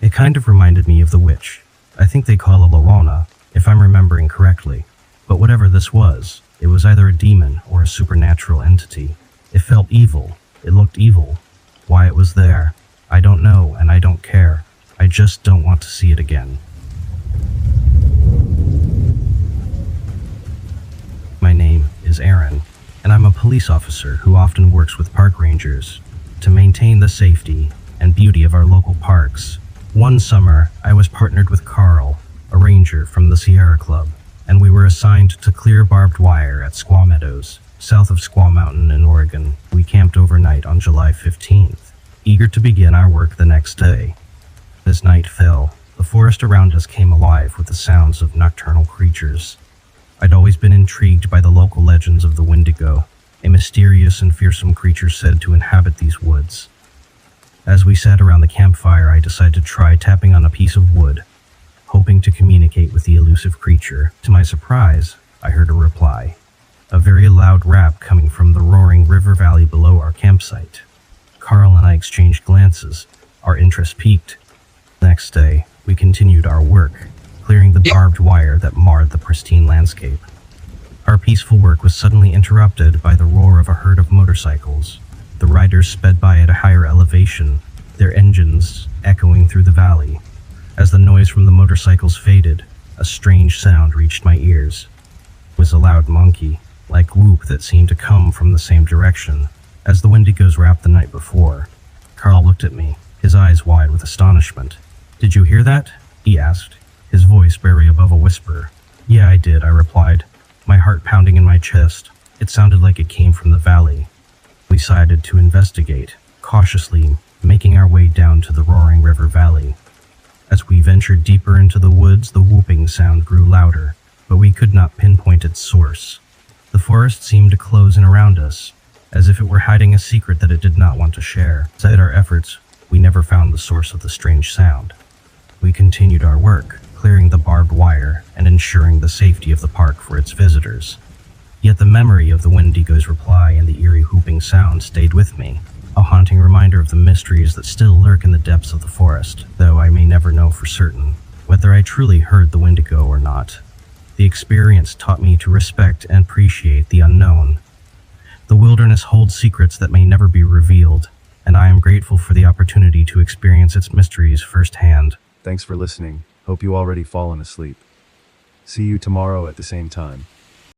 It kind of reminded me of the witch. I think they call it La Llorona, if I'm remembering correctly. But whatever this was, it was either a demon or a supernatural entity. It felt evil. It looked evil. Why it was there, I don't know, and I don't care. I just don't want to see it again. My name is Aaron, and I'm a police officer who often works with park rangers to maintain the safety and beauty of our local parks. One summer, I was partnered with Carl, a ranger from the Sierra Club, and we were assigned to clear barbed wire at Squaw Meadows, south of Squaw Mountain in Oregon. We camped overnight on July 15th, eager to begin our work the next day. As night fell, the forest around us came alive with the sounds of nocturnal creatures. I'd always been intrigued by the local legends of the Wendigo, a mysterious and fearsome creature said to inhabit these woods. As we sat around the campfire, I decided to try tapping on a piece of wood, hoping to communicate with the elusive creature. To my surprise, I heard a reply, a very loud rap coming from the roaring river valley below our campsite. Carl and I exchanged glances, our interest piqued. The next day, we continued our work, clearing the barbed wire that marred the pristine landscape. Our peaceful work was suddenly interrupted by the roar of a herd of motorcycles. The riders sped by at a higher elevation, their engines echoing through the valley. As the noise from the motorcycles faded, a strange sound reached my ears. It was a loud monkey-like whoop that seemed to come from the same direction as the Wendigos rapped the night before. Carl looked at me, his eyes wide with astonishment. "Did you hear that?" he asked, his voice barely above a whisper. "Yeah, I did," I replied, my heart pounding in my chest. It sounded like it came from the valley. We decided to investigate, cautiously making our way down to the roaring river valley. As we ventured deeper into the woods, the whooping sound grew louder, but we could not pinpoint its source. The forest seemed to close in around us, as if it were hiding a secret that it did not want to share. Despite our efforts, we never found the source of the strange sound. We continued our work, clearing the barbed wire and ensuring the safety of the park for its visitors. Yet the memory of the Wendigo's reply and the eerie whooping sound stayed with me, a haunting reminder of the mysteries that still lurk in the depths of the forest, though I may never know for certain whether I truly heard the Wendigo or not. The experience taught me to respect and appreciate the unknown. The wilderness holds secrets that may never be revealed, and I am grateful for the opportunity to experience its mysteries firsthand.
Thanks for listening. Hope you already fallen asleep. See you tomorrow at the same time.